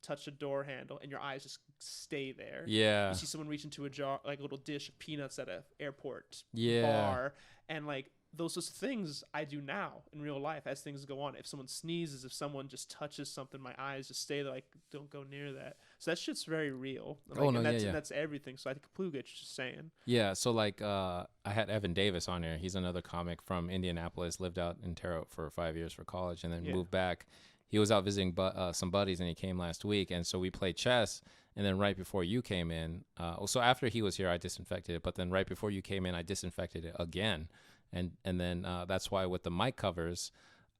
touch a door handle, and your eyes just stay there. Yeah. You see someone reach into a jar, like a little dish of peanuts at an airport Yeah. bar, and like those sorts of things I do now in real life as things go on. If someone sneezes, if someone just touches something, my eyes just stay there, like, don't go near that. So that shit's very real. Like, Oh, no, and yeah. that's everything. So I completely get what you're saying. Yeah, so like I had Evan Davis on here. He's another comic from Indianapolis, lived out in Terre Haute for 5 years for college, and then moved back. He was out visiting some buddies, and he came last week, and so we played chess. And then right before you came in, so after he was here, I disinfected it. But then right before you came in, I disinfected it again. And then that's why with the mic covers,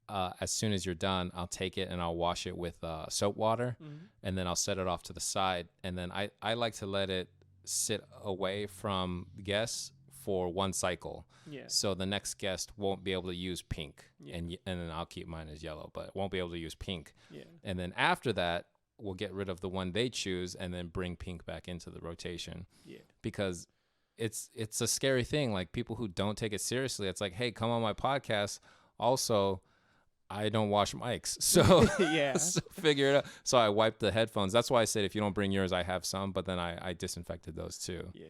as soon as you're done, I'll take it and I'll wash it with soap water, and then I'll set it off to the side. And then I like to let it sit away from guests for one cycle. Yeah. So the next guest won't be able to use pink, and then I'll keep mine as yellow, but won't be able to use pink. Yeah. And then after that, we'll get rid of the one they choose and then bring pink back into the rotation. Yeah. Because it's a scary thing. Like people who don't take it seriously, it's like, hey, come on my podcast. Also, I don't wash mics. So, so figure it out. So I wiped the headphones. That's why I said if you don't bring yours, I have some, but then I disinfected those too. Yeah.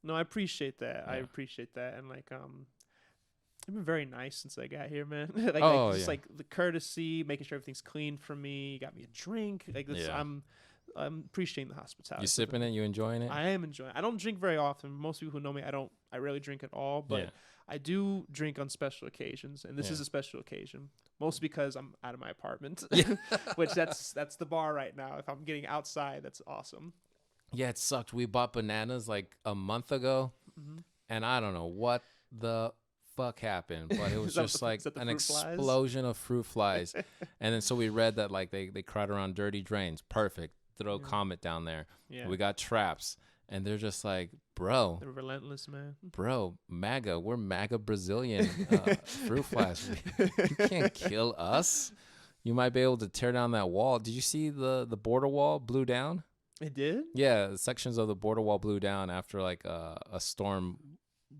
No, I appreciate that. Yeah. I appreciate that. And like I've been very nice since I got here, man. Like the courtesy, making sure everything's clean for me. You got me a drink. Like this, I'm appreciating the hospitality. You sipping it? You enjoying it? I am enjoying it. I don't drink very often. Most people who know me, I rarely drink at all, but I do drink on special occasions, and this is a special occasion. Mostly because I'm out of my apartment, which that's the bar right now. If I'm getting outside, that's awesome. Yeah, it sucked. We bought bananas like a month ago, and I don't know what the fuck happened, but it was just like an explosion of fruit flies. And then so we read that like they crowd around dirty drains. Perfect. Throw Comet down there. Yeah. We got traps, and they're just like, bro. They're relentless, man. Bro, MAGA. We're MAGA Brazilian fruit flies. You can't kill us. You might be able to tear down that wall. Did you see the border wall blew down? It did? Yeah, sections of the border wall blew down after like a storm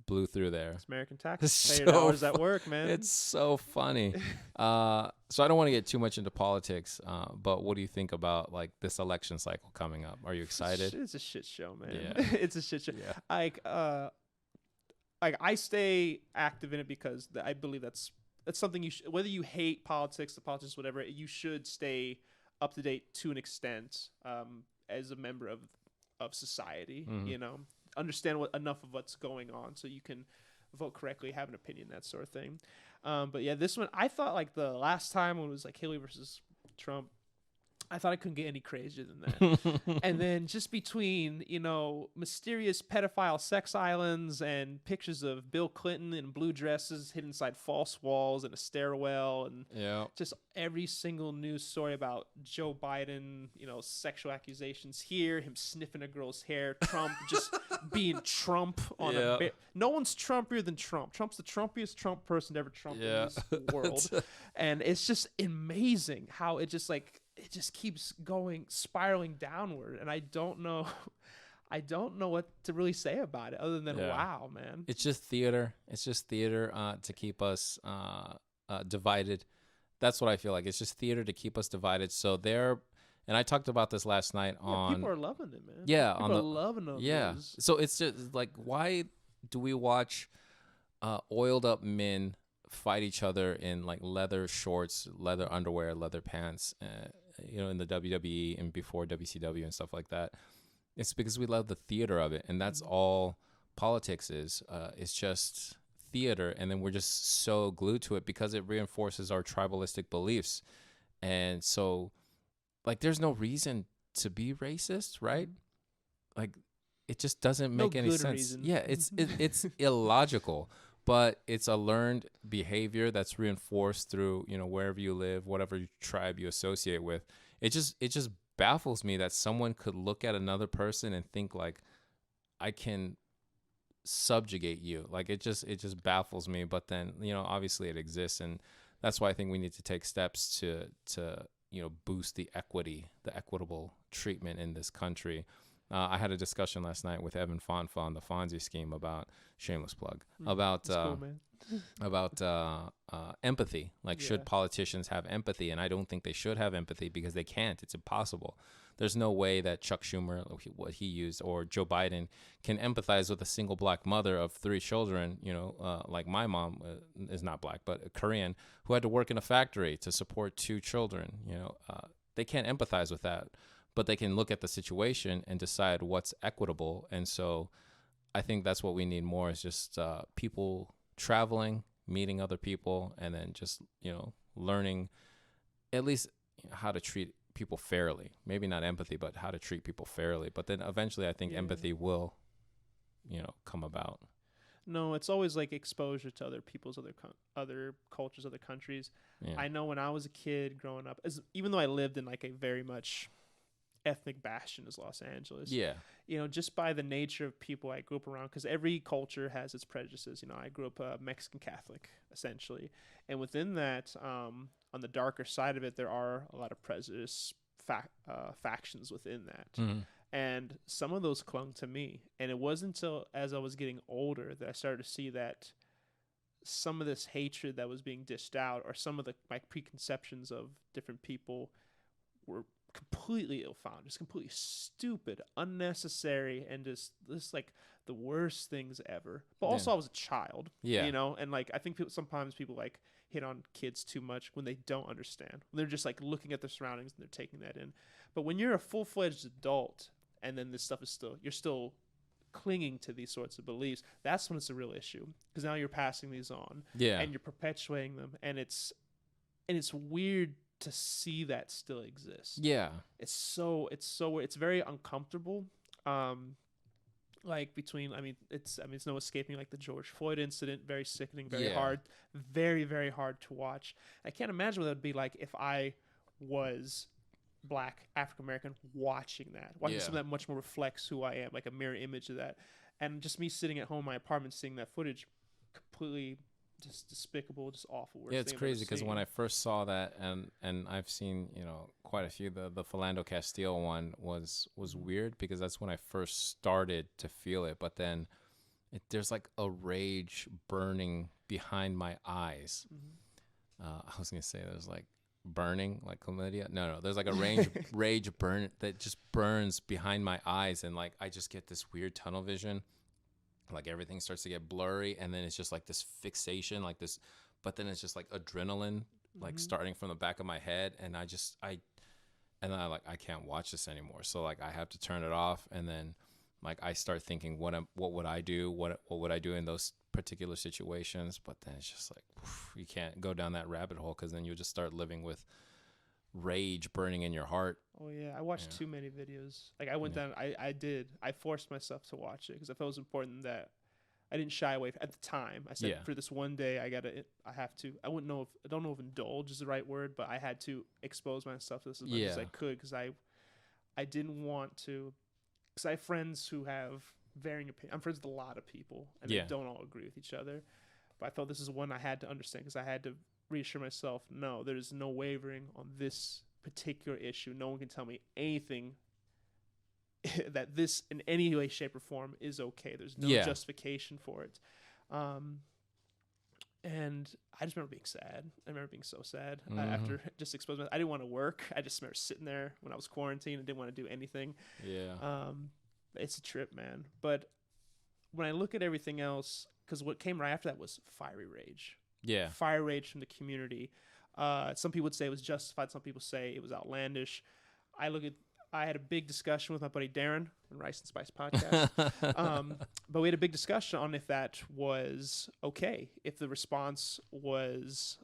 blew through there. It's American tax payer dollars at work, man. It's so funny. So I don't want to get too much into politics, but what do you think about like this election cycle coming up? Are you excited? It's a shit show, man. Yeah. It's a shit show. Yeah. Like I stay active in it because I believe that's something whether you hate politics, the politics, whatever, you should stay up to date to an extent as a member of society. You know, understand enough of what's going on so you can vote correctly, have an opinion, that sort of thing. But yeah, this one, I thought like the last time when it was like Hillary versus Trump, I thought it couldn't get any crazier than that. And then just between, mysterious pedophile sex islands and pictures of Bill Clinton in blue dresses hidden inside false walls in a stairwell, and just every single news story about Joe Biden, sexual accusations here, him sniffing a girl's hair, Trump just being Trump on no one's Trumpier than Trump. Trump's the Trumpiest Trump person to ever Trump in this world. And it's just amazing how it just keeps spiraling downward, and I don't know what to really say about it other than wow, man. It's just theater. It's just theater to keep us divided. That's what I feel like. It's just theater to keep us divided. So and I talked about this last night on. People are loving it, man. Yeah, people are loving it. Yeah. So it's just like, why do we watch oiled up men fight each other in like leather shorts, leather underwear, leather pants, in the WWE and before WCW and stuff like that. It's because we love the theater of it, and that's all politics is. It's just theater, and then we're just so glued to it because it reinforces our tribalistic beliefs. And so, like, there's no reason to be racist, right? Like, it just doesn't make any sense. Reason. Yeah, it's illogical, but it's a learned behavior that's reinforced through, wherever you live, whatever tribe you associate with. It just baffles me that someone could look at another person and think like, I can subjugate you. Like, it just baffles me. But then, obviously it exists, and that's why I think we need to take steps to boost the equitable treatment in this country. I had a discussion last night with Evan Fonfa on the Fonzie scheme about, shameless plug, about cool, about empathy. Like, should politicians have empathy? And I don't think they should have empathy because they can't. It's impossible. There's no way that Chuck Schumer, what he used, or Joe Biden can empathize with a single black mother of 3 children, like my mom is not black, but a Korean, who had to work in a factory to support 2 children. They can't empathize with that, but they can look at the situation and decide what's equitable. And so I think that's what we need more is just people traveling, meeting other people, and then just, learning at least how to treat people fairly. Maybe not empathy, but how to treat people fairly. But then eventually I think empathy will, come about. No, it's always like exposure to other people's other cultures, other countries. Yeah. I know when I was a kid growing up, even though I lived in like a very much ethnic bastion is Los Angeles. Yeah. Just by the nature of people I grew up around, because every culture has its prejudices. I grew up Mexican Catholic, essentially. And within that, on the darker side of it, there are a lot of prejudice factions within that. Mm-hmm. And some of those clung to me. And it wasn't until as I was getting older that I started to see that some of this hatred that was being dished out, or some of my preconceptions of different people, were completely ill-founded, just completely stupid, unnecessary, and just like the worst things ever. But also I was a child, and like I think sometimes people like hit on kids too much when they don't understand, when they're just like looking at their surroundings and they're taking that in. But when you're a full-fledged adult and then this stuff is you're still clinging to these sorts of beliefs, that's when it's a real issue, because now you're passing these on and you're perpetuating them, and it's weird to see that still exists. Yeah. It's very uncomfortable. Like it's no escaping like the George Floyd incident, very sickening, very hard, very, very hard to watch. I can't imagine what that would be like if I was Black, African American, watching something that much more reflects who I am, like a mirror image of that. And just me sitting at home in my apartment seeing that footage, completely just despicable, just awful. Yeah, it's crazy because when I first saw that, and I've seen quite a few, the Philando Castile one was weird because that's when I first started to feel it. But then there's like a rage burning behind my eyes. Mm-hmm. I was gonna say there's like burning like chlamydia. No, there's like a rage burn that just burns behind my eyes, and like I just get this weird tunnel vision. Like everything starts to get blurry, and then it's just like this fixation, like this, but then it's just like adrenaline, like starting from the back of my head, and I can't watch this anymore. So like I have to turn it off, and then like I start thinking, what would I do? What would I do in those particular situations? But then it's just like you can't go down that rabbit hole, because then you just start living with rage burning in your heart. Oh yeah, I watched too many videos. Like I went down. I forced myself to watch it because I felt it was important that I didn't shy away at the time. I said for this one day I have to. I don't know if indulge is the right word, but I had to expose myself to this as much as I could, because I didn't want to. Because I have friends who have varying opinions. I'm friends with a lot of people, and they don't all agree with each other. But I felt this is one I had to understand, because I had to reassure myself, no, there's no wavering on this particular issue. No one can tell me anything that this in any way, shape, or form is okay. There's no justification for it. And I just remember being sad. I remember being so sad after just exposing. I didn't want to work. I just remember sitting there when I was quarantined and didn't want to do anything. Yeah. It's a trip, man. But when I look at everything else, because what came right after that was fiery rage. Yeah. Fire rage from the community. Some people would say it was justified. Some people say it was outlandish. I had a big discussion with my buddy Darren on Rice and Spice podcast. But we had a big discussion on if that was okay, if the response was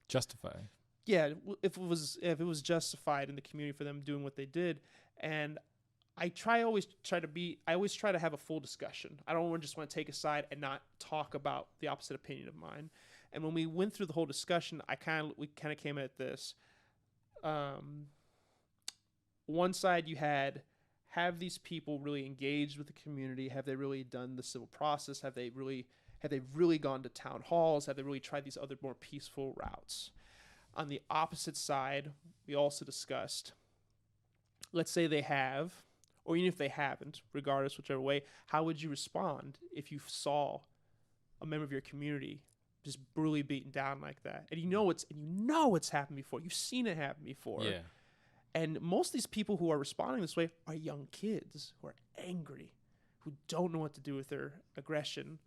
justified. Yeah, if it was justified in the community for them doing what they did. And I always try to have a full discussion. I don't just want to take a side and not talk about the opposite opinion of mine. And when we went through the whole discussion, we kind of came at this. One side you have these people really engaged with the community? Have they really done the civil process? Have they really gone to town halls? Have they really tried these other more peaceful routes? On the opposite side, we also discussed, let's say they have, or even if they haven't, regardless, whichever way, how would you respond if you saw a member of your community just brutally beaten down like that? And you know it's happened before. You've seen it happen before. Yeah. And most of these people who are responding this way are young kids who are angry, who don't know what to do with their aggression,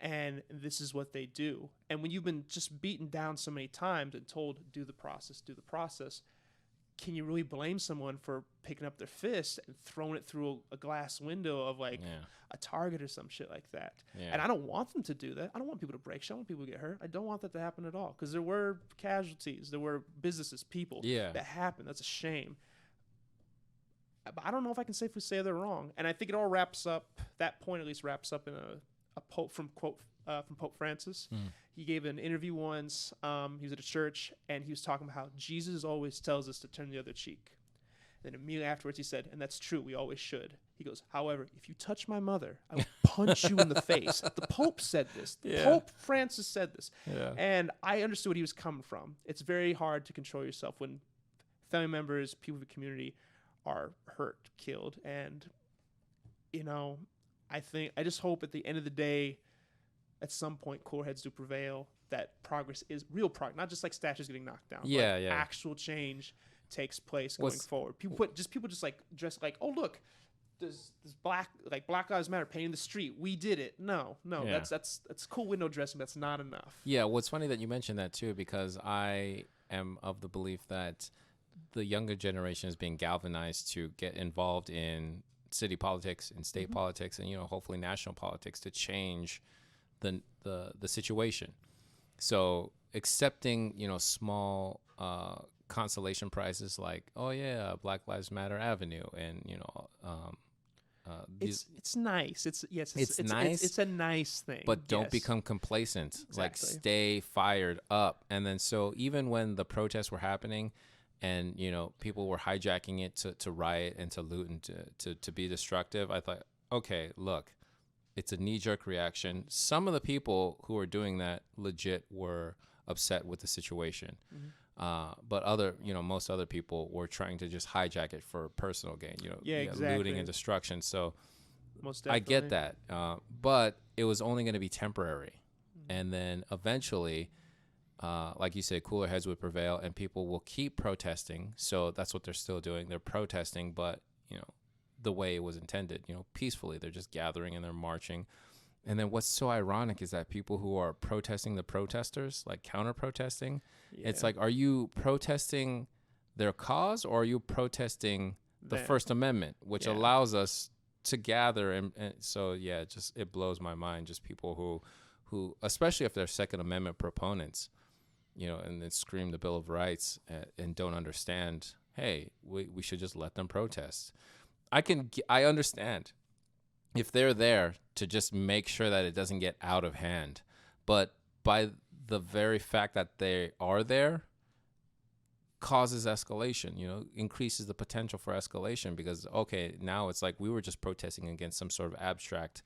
and this is what they do. And when you've been just beaten down so many times and told, do the process, can you really blame someone for picking up their fist and throwing it through a glass window of a Target or some shit like that? Yeah. And I don't want them to do that. I don't want people to break shit. I don't want people to get hurt. I don't want that to happen at all, because there were casualties. There were businesses, people that happened. That's a shame. But I don't know if I can safely say they're wrong. And I think it all wraps up, that point at least wraps up in a quote from Pope Francis. He gave an interview once. He was at a church, and he was talking about how Jesus always tells us to turn the other cheek. Then immediately afterwards he said, and that's true, we always should. He goes, however, if you touch my mother, I will punch you in the face. The Pope said this. Pope Francis said this. Yeah. And I understood what he was coming from. It's very hard to control yourself when family members, people of the community are hurt, killed. And, I just hope at the end of the day, at some point, cooler heads do prevail, that progress is real progress, not just like statues getting knocked down. Yeah, but actual change takes place going forward. People just like dress like, oh look, there's Black Lives Matter painting the street. We did it. No, that's cool window dressing. That's not enough. Yeah, well, it's funny that you mentioned that too, because I am of the belief that the younger generation is being galvanized to get involved in city politics and state politics, and hopefully national politics to change the situation. So accepting small consolation prizes like, oh yeah, Black Lives Matter Avenue, and it's nice. It's nice. It's a nice thing. But don't become complacent. Exactly. Like, stay fired up. And then so even when the protests were happening, and people were hijacking it to riot and to loot and to be destructive, I thought, okay, look, it's a knee-jerk reaction. Some of the people who were doing that legit were upset with the situation. But most other people were trying to just hijack it for personal gain, exactly. looting and destruction. So most I get that. But it was only going to be temporary. And then eventually, like you said, cooler heads would prevail and people will keep protesting. So that's what they're still doing. They're protesting, but, the way it was intended, peacefully. They're just gathering and they're marching. And then what's so ironic is that people who are protesting the protesters, like counter-protesting, it's like, are you protesting their cause, or are you protesting the First Amendment, which allows us to gather? And so, it blows my mind, just people who, especially if they're Second Amendment proponents, and then scream the Bill of Rights and don't understand, hey, we should just let them protest. I understand if they're there to just make sure that it doesn't get out of hand. But by the very fact that they are there causes escalation, increases the potential for escalation, because, okay, now it's like we were just protesting against some sort of abstract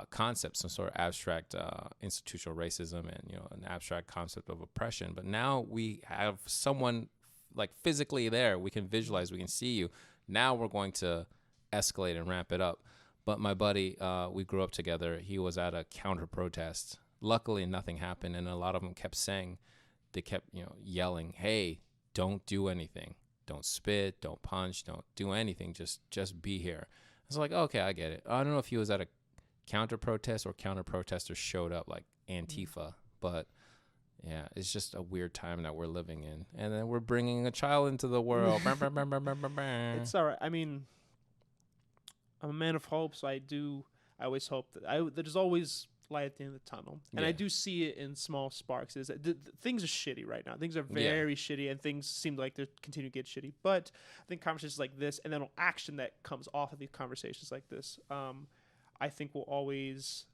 concept, some sort of abstract institutional racism and, an abstract concept of oppression. But now we have someone like physically there. We can visualize, we can see you. Now we're going to escalate and ramp it up. But my buddy, we grew up together. He was at a counter protest. Luckily, nothing happened. And a lot of them kept saying, they kept, yelling, hey, don't do anything. Don't spit, don't punch, don't do anything. Just be here. I was like, okay, I get it. I don't know if he was at a counter protests or counter protesters showed up like Antifa. But yeah, it's just a weird time that we're living in. And then we're bringing a child into the world. It's all right. I mean, I'm a man of hope, so I always hope that there's always light at the end of the tunnel. And I do see it in small sparks. Is that things are shitty right now. Things are very shitty, and things seem like they're continuing to get shitty. But I think conversations like this, and then action that comes off of these conversations like this, I think will always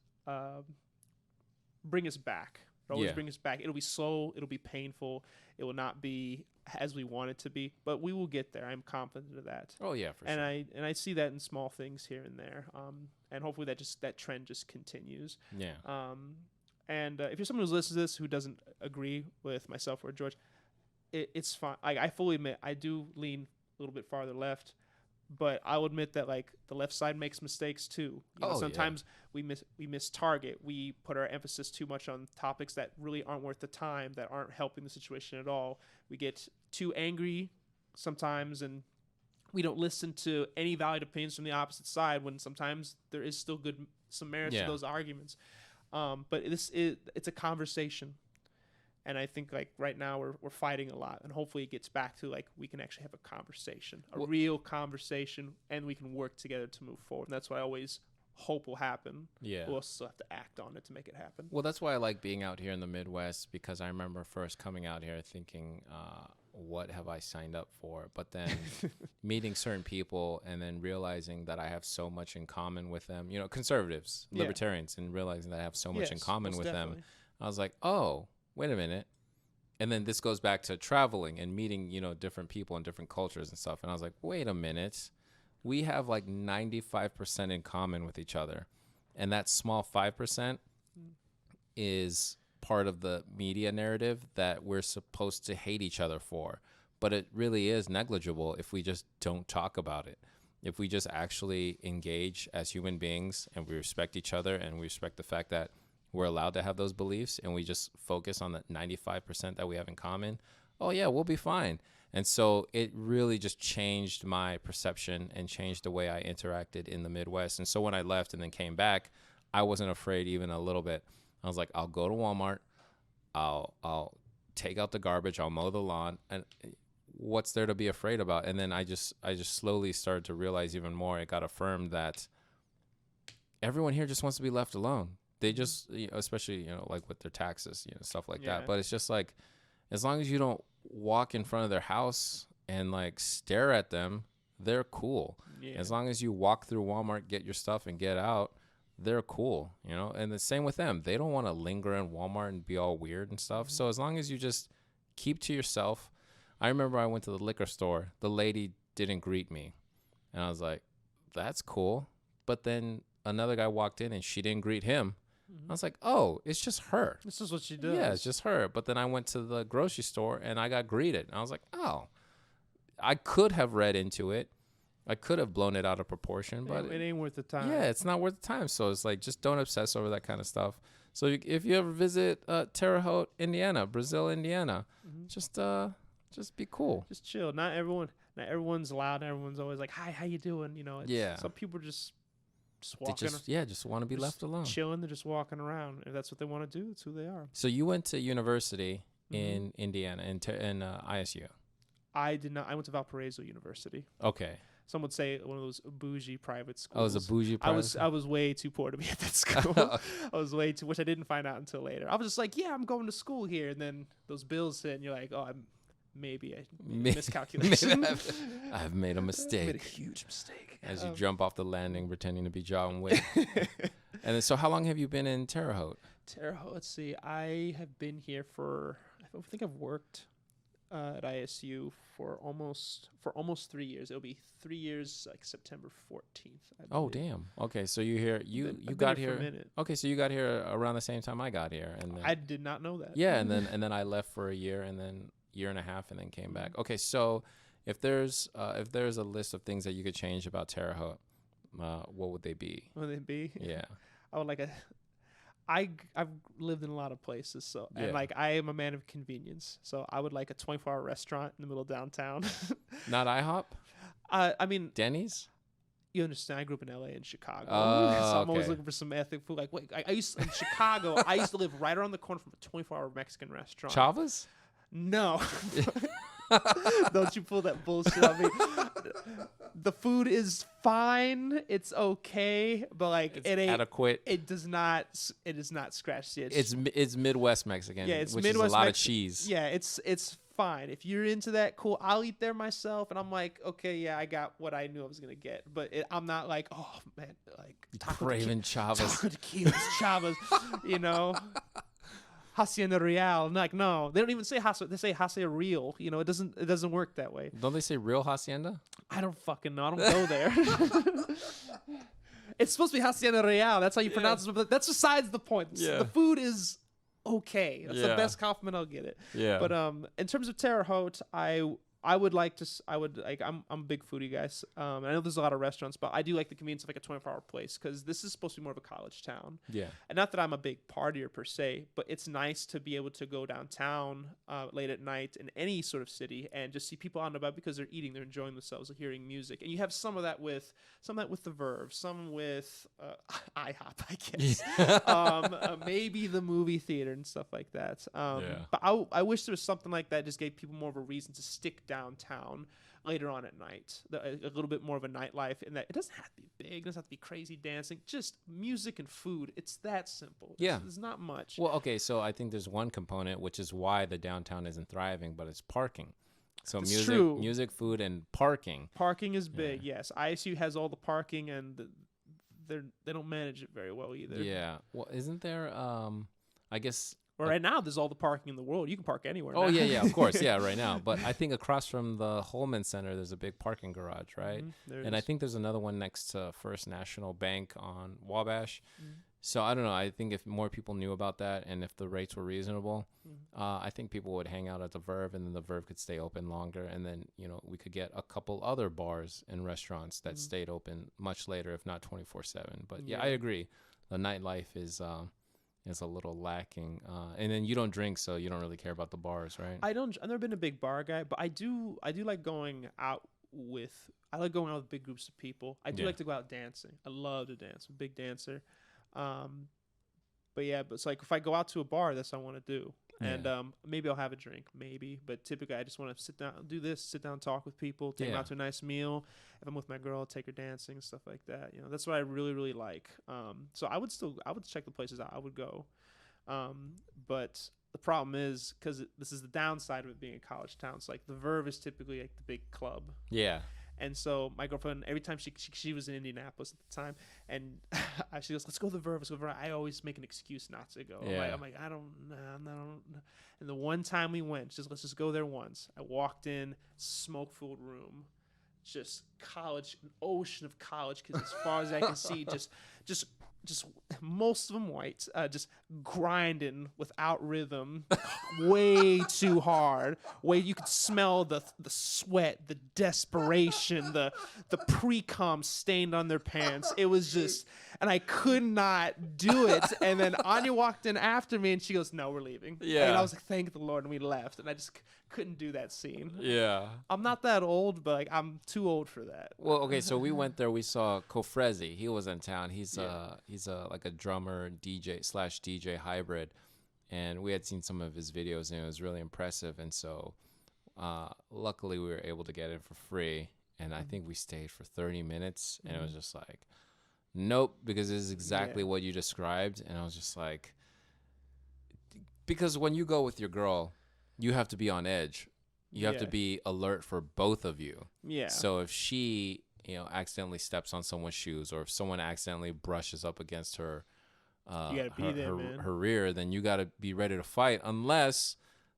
bring us back. Always bring us back. It'll be slow. It'll be painful. It will not be as we want it to be, but we will get there. I'm confident of that. Oh yeah, for sure. I see that in small things here and there. And hopefully that trend just continues. Yeah. And if you're someone who's listening to this who doesn't agree with myself or George, it's fine. I fully admit I do lean a little bit farther left. But I'll admit that like the left side makes mistakes too. Sometimes we miss target. We put our emphasis too much on topics that really aren't worth the time, that aren't helping the situation at all. We get too angry sometimes, and we don't listen to any valid opinions from the opposite side when sometimes there is still some merit to those arguments. But it's a conversation. And I think like right now we're fighting a lot, and hopefully it gets back to like we can actually have a conversation, real conversation, and we can work together to move forward. And that's what I always hope will happen. Yeah, we'll still have to act on it to make it happen. Well, that's why I like being out here in the Midwest, because I remember first coming out here thinking, what have I signed up for? But then meeting certain people and then realizing that I have so much in common with them. Conservatives, libertarians, and realizing that I have so much in common with them. I was like, oh. Wait a minute. And then this goes back to traveling and meeting, different people and different cultures and stuff. And I was like, wait a minute. We have like 95% in common with each other. And that small 5% is part of the media narrative that we're supposed to hate each other for. But it really is negligible if we just don't talk about it. If we just actually engage as human beings and we respect each other and we respect the fact that we're allowed to have those beliefs, and we just focus on the 95% that we have in common, oh yeah, we'll be fine. And so it really just changed my perception and changed the way I interacted in the Midwest. And so when I left and then came back, I wasn't afraid even a little bit. I was like, I'll go to Walmart, I'll take out the garbage, I'll mow the lawn, and what's there to be afraid about? And then I just slowly started to realize even more. It got affirmed that everyone here just wants to be left alone. They just, especially, like with their taxes, stuff like that. But it's just like, as long as you don't walk in front of their house and like stare at them, they're cool. Yeah. As long as you walk through Walmart, get your stuff and get out, they're cool, and the same with them. They don't want to linger in Walmart and be all weird and stuff. Mm-hmm. So as long as you just keep to yourself. I remember I went to the liquor store. The lady didn't greet me. And I was like, that's cool. But then another guy walked in and she didn't greet him. I was like, oh, it's just her. This is what she does. Yeah, it's just her. But then I went to the grocery store and I got greeted. And I was like, oh, I could have read into it. I could have blown it out of proportion, but it ain't worth the time. Yeah, it's not worth the time. So it's like, just don't obsess over that kind of stuff. So if you ever visit Terre Haute, Indiana, Brazil, Indiana, just be cool. Just chill. Not everyone's loud. Everyone's always like, hi, how you doing? Some people just walking. Just want to be left alone. Chilling. They're just walking around. If that's what they want to do, that's who they are. So you went to university in Indiana, in ISU. I did not. I went to Valparaiso University. Okay. Some would say one of those bougie private schools. Oh, it was a bougie private school? I was way too poor to be at that school. I was way too, which I didn't find out until later. I was just like, yeah, I'm going to school here. And then those bills hit and you're like, oh, maybe I made a miscalculation. I've made a mistake. I made a huge mistake. As you jump off the landing pretending to be John Wick. And then, so how long have you been in Terre Haute? Terre Haute, let's see. I have been here I think I've worked at ISU for almost 3 years. It'll be 3 years, like September 14th. Oh, damn. Okay, so you got here. For a minute. Okay, so you got here around the same time I got here, and then, I did not know that. Yeah, and then I left for a year, and then year and a half, and then came back. Okay, so if there's a list of things that you could change about Terre Haute, what would they be? What would they be? Yeah, I would like I've lived in a lot of places, so and like I am a man of convenience, so I would like a 24-hour restaurant in the middle of downtown. Not IHOP? I mean Denny's? You understand? I grew up in LA and Chicago, so Oh, I'm always okay. looking for some ethnic food. Like, wait, I used in Chicago. I used to live right around the corner from a 24-hour Mexican restaurant. Chavas? No, don't you pull that bullshit on me. The food is fine. It's okay, but like It's it ain't adequate. It does not. It does not scratch the itch. It's Midwest Mexican. Yeah, it's which Midwest is a lot of Mexi- cheese. Yeah, it's fine. If you're into that, cool. I'll eat there myself, and I'm like, okay, yeah, I got what I knew I was gonna get. But I'm not like, oh man, like Craven Chavas. taco tequilas, chavas, you know. Hacienda Real. Like, no, they don't even say Hacienda. They say Hacienda Real. You know, it doesn't work that way. Don't they say real hacienda? I don't fucking know. I don't go there. It's supposed to be Hacienda Real. That's how you pronounce it. But that's besides the point. Yeah. The food is okay. That's the Yeah. best compliment I'll get it. Yeah. But in terms of Terre Haute, I would like to. I'm a big foodie, guys. And I know there's a lot of restaurants, but I do like the convenience of like a 24-hour place because this is supposed to be more of a college town. Yeah. And not that I'm a big partier per se, but it's nice to be able to go downtown late at night in any sort of city and just see people out and about because they're eating, they're enjoying themselves, they're hearing music. And you have some of that with the Verve, some with IHOP, I guess. Maybe the movie theater and stuff like that. But I wish there was something like that just gave people more of a reason to stick downtown later on at night, a little bit more of a nightlife, and that it doesn't have to be big, it doesn't have to be crazy dancing, just music and food. It's that simple. Yeah. There's not much. Well, okay, so I think there's one component which is why the downtown isn't thriving, but it's parking. So That's true. music, food, and parking. Parking is big, yes. ISU has all the parking, and they don't manage it very well either. Yeah. Well, isn't there? I guess. Well, right now, there's all the parking in the world. You can park anywhere. Oh now. yeah, of course, yeah, right now. But I think across from the Holman Center, there's a big parking garage, right? And I think there's another one next to First National Bank on Wabash. So I don't know. I think if more people knew about that and if the rates were reasonable, I think people would hang out at the Verve, and then the Verve could stay open longer, and then we could get a couple other bars and restaurants that stayed open much later, if not 24/7. But yeah, I agree. The nightlife is a little lacking, and then you don't drink, so you don't really care about the bars, right? I've never been a big bar guy, but I do like going out with. I like going out with big groups of people. I do like to go out dancing. I love to dance. I'm a big dancer. But it's like if I go out to a bar, that's what I want to do. And maybe I'll have a drink, but typically I just want to sit down, talk with people, take them out to a nice meal. If I'm with my girl, I'll take her dancing, stuff like that. That's what I really, really like. So I would check the places out. I would go. But the problem is, because this is the downside of it being a college town. It's like the Verve is typically like the big club. Yeah. And so my girlfriend, every time she was in Indianapolis at the time, and she goes, let's go to the Verve. I always make an excuse not to go. Yeah. I'm like, I don't. And the one time we went, let's just go there once. I walked in, smoke-filled room, just college, an ocean of college kids as far as I can see, just most of them white, just grinding without rhythm, way too hard. You could smell the sweat, the desperation, the pre-com stained on their pants. It was just, and I could not do it. And then Anya walked in after me, and she goes, "No, we're leaving." Yeah. And I was like, "Thank the Lord," and we left. And I just couldn't do that scene. Yeah. I'm not that old, but like I'm too old for that. Well, okay, so we went there. We saw Cofrezi. He was in town. He's like a drummer DJ hybrid, and we had seen some of his videos, and it was really impressive. And so, luckily, we were able to get it for free. And I think we stayed for 30 minutes, and it was just like, nope, because this is exactly what you described. And I was just like, because when you go with your girl, you have to be on edge. You have to be alert for both of you. Yeah. So if she, accidentally steps on someone's shoes, or if someone accidentally brushes up against her, you gotta be there, man. Her rear, then you gotta be ready to fight, unless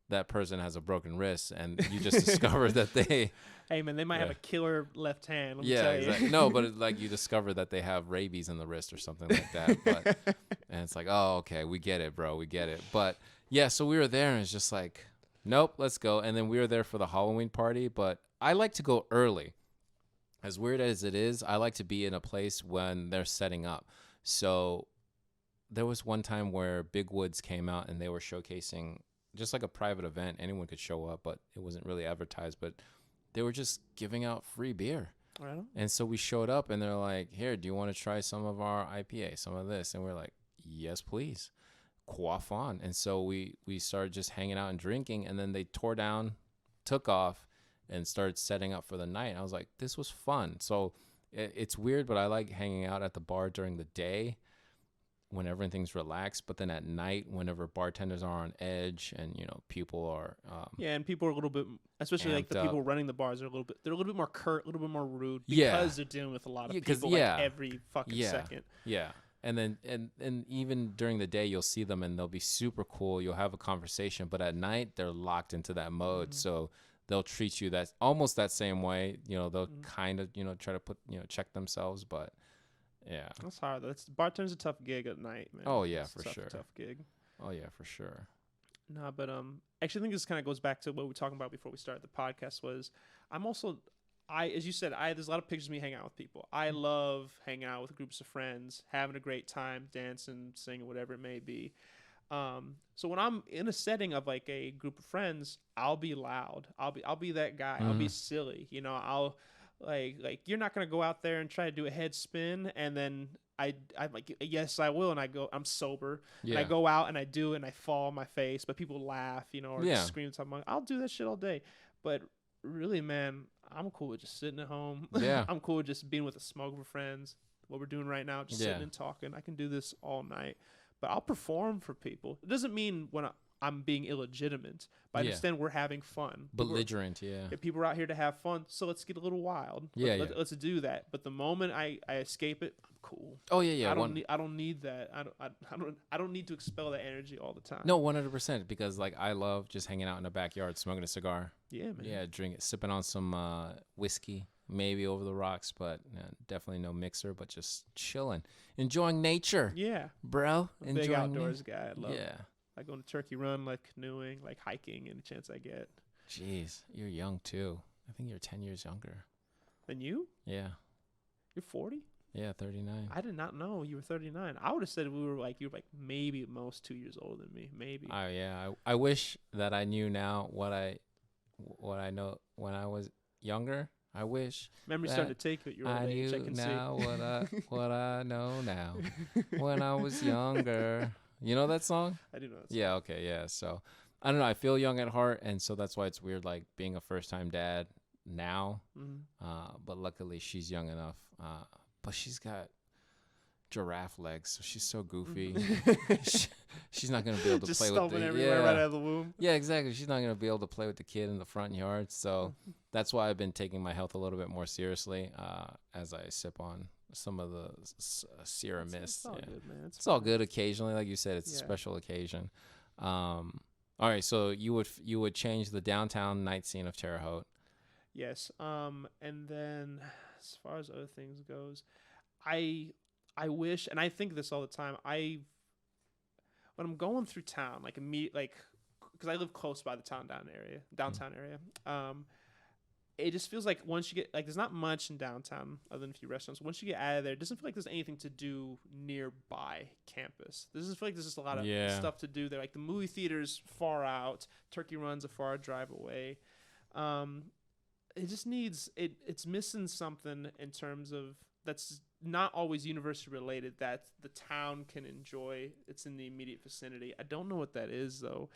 that person has a broken wrist and you just discover that they. Hey man, they might have a killer left hand. Let me tell you. Exactly. No, but like you discover that they have rabies in the wrist or something like that. But and it's like, oh, okay, we get it, bro, we get it. But yeah, so we were there, and it's just like, nope, let's go. And then we were there for the Halloween party, but I like to go early. As weird as it is, I like to be in a place when they're setting up. So there was one time where Big Woods came out, and they were showcasing just like a private event. Anyone could show up, but it wasn't really advertised. But they were just giving out free beer. Right on. And so we showed up, and they're like, "Here, do you want to try some of our IPA, some of this?" And we're like, "Yes, please." Quaff on. And so we started just hanging out and drinking, and then they tore down, took off, and started setting up for the night. And I was like, this was fun. So it's weird, but I like hanging out at the bar during the day when everything's relaxed, but then at night, whenever bartenders are on edge and people are and people are a little bit, especially like the people running the bars, they're a little bit more curt, a little bit more rude, because they're dealing with a lot of people like every fucking second. And then and even during the day, you'll see them and they'll be super cool. You'll have a conversation, but at night they're locked into that mode. So they'll treat you that almost that same way. They'll kind of try to put check themselves, but yeah, that's hard though. Bartender's a tough gig at night, man. Oh yeah, for sure. Tough gig. Oh yeah, for sure. No, but actually, I think this kind of goes back to what we were talking about before we started the podcast. Was as you said, there's a lot of pictures of me hanging out with people. I love hanging out with groups of friends, having a great time, dancing, singing, whatever it may be. So when I'm in a setting of like a group of friends, I'll be loud. I'll be that guy. I'll be silly. I'll like you're not gonna go out there and try to do a head spin, and then I'm like, yes, I will, and I'm sober, and I go out and I do it, and I fall on my face, but people laugh, or scream something. I'll do that shit all day, but really, man, I'm cool with just sitting at home. Yeah. I'm cool with just being with a smoke with friends. What we're doing right now, just sitting and talking. I can do this all night, but I'll perform for people. It doesn't mean when I'm being illegitimate, but I understand we're having fun. Belligerent, People are out here to have fun, so let's get a little wild. Let's do that. But the moment I escape it, I'm cool. Oh yeah. I don't need that. I don't need to expel that energy all the time. No, 100%, because like I love just hanging out in the backyard, smoking a cigar. Yeah, man. Yeah, sipping on some whiskey, maybe over the rocks, but definitely no mixer, but just chilling, enjoying nature. Yeah, bro. Big outdoors guy. I love it. Yeah. Like going to Turkey Run, like canoeing, like hiking, any chance I get. Jeez, you're young too. I think you're 10 years younger than you. Yeah. You're 40. Yeah, 39. I did not know you were 39. I would have said you were like maybe at most 2 years older than me. Maybe. Oh yeah. I wish that I knew now what I know when I was younger. I wish. Memory's starting to take you at your old age. I can now see. what I know now when I was younger. You know that song? I do know that song. Yeah, okay, yeah. So, I don't know. I feel young at heart, and so that's why it's weird, like, being a first-time dad now. But luckily, she's young enough. But she's got giraffe legs, so she's so goofy. She's not going to be able to just play with the... everywhere right out of the womb. Yeah, exactly. She's not going to be able to play with the kid in the front yard. So, that's why I've been taking my health a little bit more seriously as I sip on some of the Sierra Mist. It's all good, man. It's all good occasionally, like you said. It's a special occasion. All right, so you would change the downtown night scene of Terre Haute. Yes. And then as far as other things goes, I wish, and I think this all the time. When I'm going through town, like because I live close by the downtown area. It just feels like once you get, like, there's not much in downtown other than a few restaurants. Once you get out of there, it doesn't feel like there's anything to do nearby campus. It doesn't feel like there's just a lot of stuff to do there. Like the movie theater's far out. Turkey Run's a far drive away. It just needs, it's missing something in terms of, that's not always university related, that the town can enjoy. It's in the immediate vicinity. I don't know what that is though.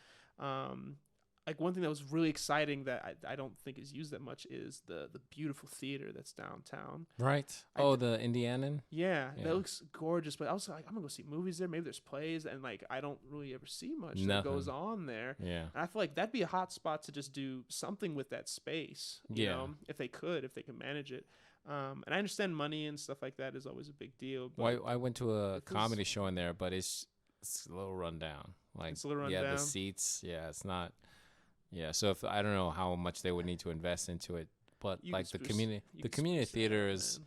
Like one thing that was really exciting that I don't think is used that much is the beautiful theater that's downtown. Right. The Indianan? Yeah, that looks gorgeous. But I was like, I'm going to go see movies there. Maybe there's plays. And like, I don't really ever see much that goes on there. Yeah. And I feel like that'd be a hot spot to just do something with that space. You know, if they can manage it. And I understand money and stuff like that is always a big deal. But I went to a comedy show in there, but it's a little rundown. Like, it's a little rundown. Yeah, the seats. Yeah, it's not. Yeah, so if I don't know how much they would need to invest into it, but like the community theater is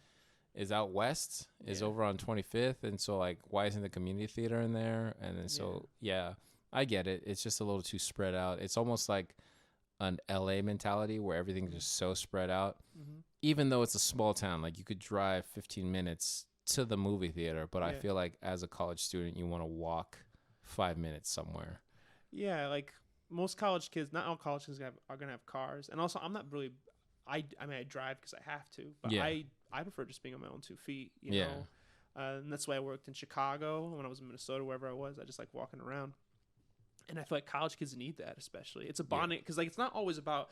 out west, is over on 25th, and so like why isn't the community theater in there? And then so I get it. It's just a little too spread out. It's almost like an LA mentality where everything's just so spread out. Even though it's a small town, like you could drive 15 minutes to the movie theater, but I feel like as a college student you want to walk 5 minutes somewhere. Yeah, like most college kids, not all college kids are gonna have cars, and also I'm not really I mean, I drive because I have to, but Yeah. I prefer just being on my own 2 feet, you know. And that's why I worked in Chicago when I was in Minnesota, wherever I was. I just like walking around, and I feel like college kids need that, especially. It's a bonding because like it's not always about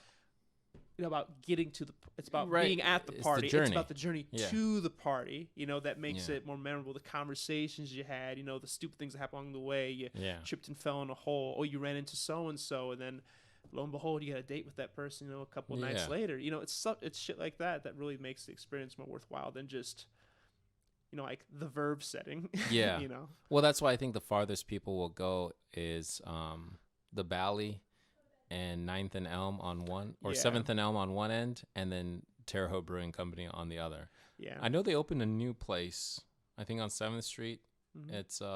about getting to the. It's about being at the party. It's about the journey to the party. You know, that makes it more memorable. The conversations you had. You know, the stupid things that happened along the way. You tripped and fell in a hole, or you ran into so and so, and then lo and behold, you got a date with that person. You know, a couple of nights later. You know, it's shit like that that really makes the experience more worthwhile than just, you know, like the Verve setting. Yeah. You know. Well, that's why I think the farthest people will go is the Valley and 9th and Elm on one, or 7th and Elm on one end, and then Terre Haute Brewing Company on the other. Yeah. I know they opened a new place, I think on 7th Street. Mm-hmm. It's, do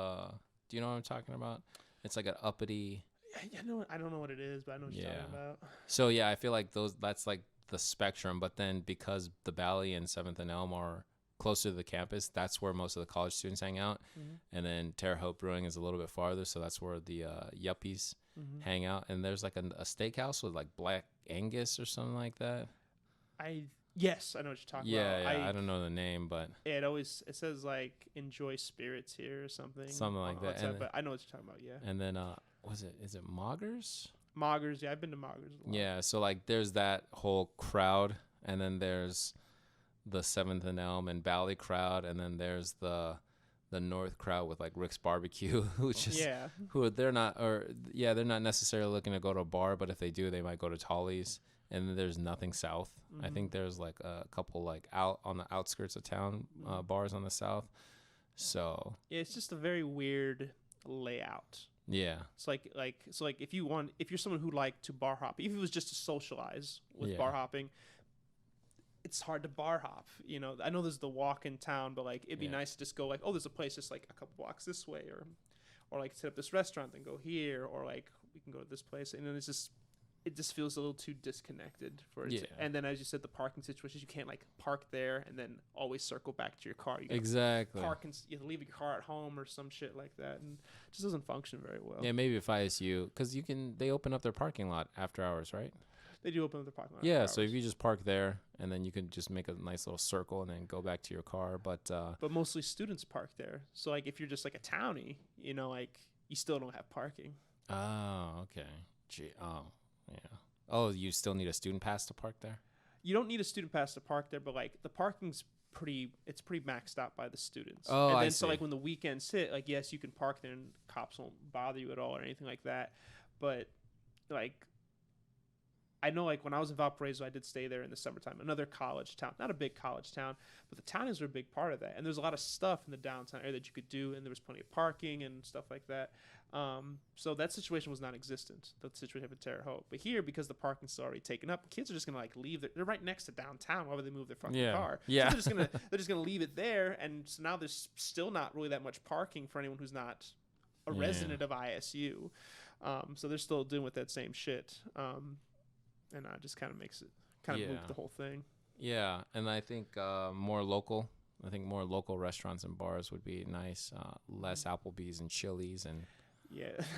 you know what I'm talking about? It's like an uppity. I don't know what it is, but I know what you're talking about. So, yeah, I feel like that's like the spectrum. But then because the Valley and 7th and Elm are closer to the campus, that's where most of the college students hang out. Mm-hmm. And then Terre Haute Brewing is a little bit farther, so that's where the yuppies hang out. And there's like a steakhouse with like Black Angus or something like that. Yes, I know what you're talking about. Yeah, I don't know the name, but it says like enjoy spirits here or something. Something like that. But I know what you're talking about. Yeah. And then is it Moggers? Moggers, yeah, I've been to Moggers a lot. Yeah, so like there's that whole crowd, and then there's the 7th and Elm and Valley crowd, and then there's the North crowd with like Rick's Barbecue, which is they're not necessarily looking to go to a bar, but if they do, they might go to Tolly's. And then there's Nothing South. I think there's like a couple like out on the outskirts of town bars on the south. So yeah, it's just a very weird layout. Yeah, it's like if you're someone who liked to bar hop, if it was just to socialize with bar hopping, it's hard to bar hop. You know, I know there's the walk in town, but like it'd be nice to just go like, oh, there's a place just like a couple blocks this way, or like set up this restaurant and go here, or like we can go to this place, and then it just feels a little too disconnected for it. And then, as you said, the parking situations, you can't like park there and then always circle back to your car. You park and you have to leave your car at home or some shit like that, and it just doesn't function very well. Yeah, maybe if ISU, because they open up their parking lot after hours, right? They do open up their parking lot. Yeah, so if you just park there, and then you can just make a nice little circle and then go back to your car. But mostly students park there. So like if you're just like a townie, you know, like you still don't have parking. Oh, okay. Yeah. Oh, you still need a student pass to park there? You don't need a student pass to park there, but like the parking's pretty maxed out by the students. Oh, and then I see. So like when the weekends hit, like yes, you can park there and cops won't bother you at all or anything like that. But like I know like when I was in Valparaiso, I did stay there in the summertime. Another college town, not a big college town, but the townies are a big part of that. And there's a lot of stuff in the downtown area that you could do, and there was plenty of parking and stuff like that. So that situation was non-existent. The situation in Terre Haute, but here because the parking's already taken up, kids are just gonna like leave. They're right next to downtown. Why would they move their fucking car? Yeah. So they're just gonna leave it there, and so now there's still not really that much parking for anyone who's not a resident of ISU. So they're still doing with that same shit. And it just kind of makes it move the whole thing. Yeah, and I think more local. I think more local restaurants and bars would be nice. Less Applebee's and Chili's and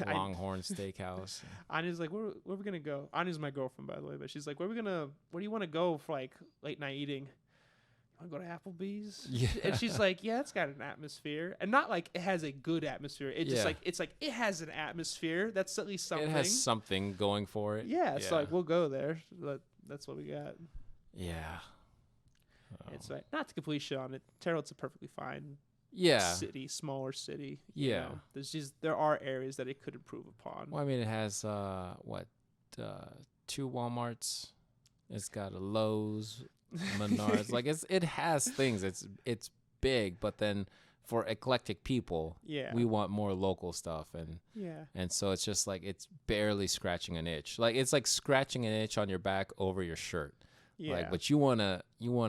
Longhorn Steakhouse. Anya's like, where are we gonna go? Anya's my girlfriend, by the way, but she's like, where do you want to go for like late night eating? You want to go to Applebee's? Yeah. And she's like, yeah, it's got an atmosphere, and not like it has a good atmosphere. It's just like it has an atmosphere. That's at least something. It has something going for it. Yeah, so like we'll go there. That's what we got. Yeah. It's like not to completely shit on it. Terre Haute's a perfectly fine city, smaller city. You know? There are areas that it could improve upon. Well, I mean, it has 2 Walmarts. It's got a Lowe's, Menards. Like it has things. It's big, but then for eclectic people, we want more local stuff, and so it's just like it's barely scratching an itch. Like it's like scratching an itch on your back over your shirt. Yeah. Like, but you wanna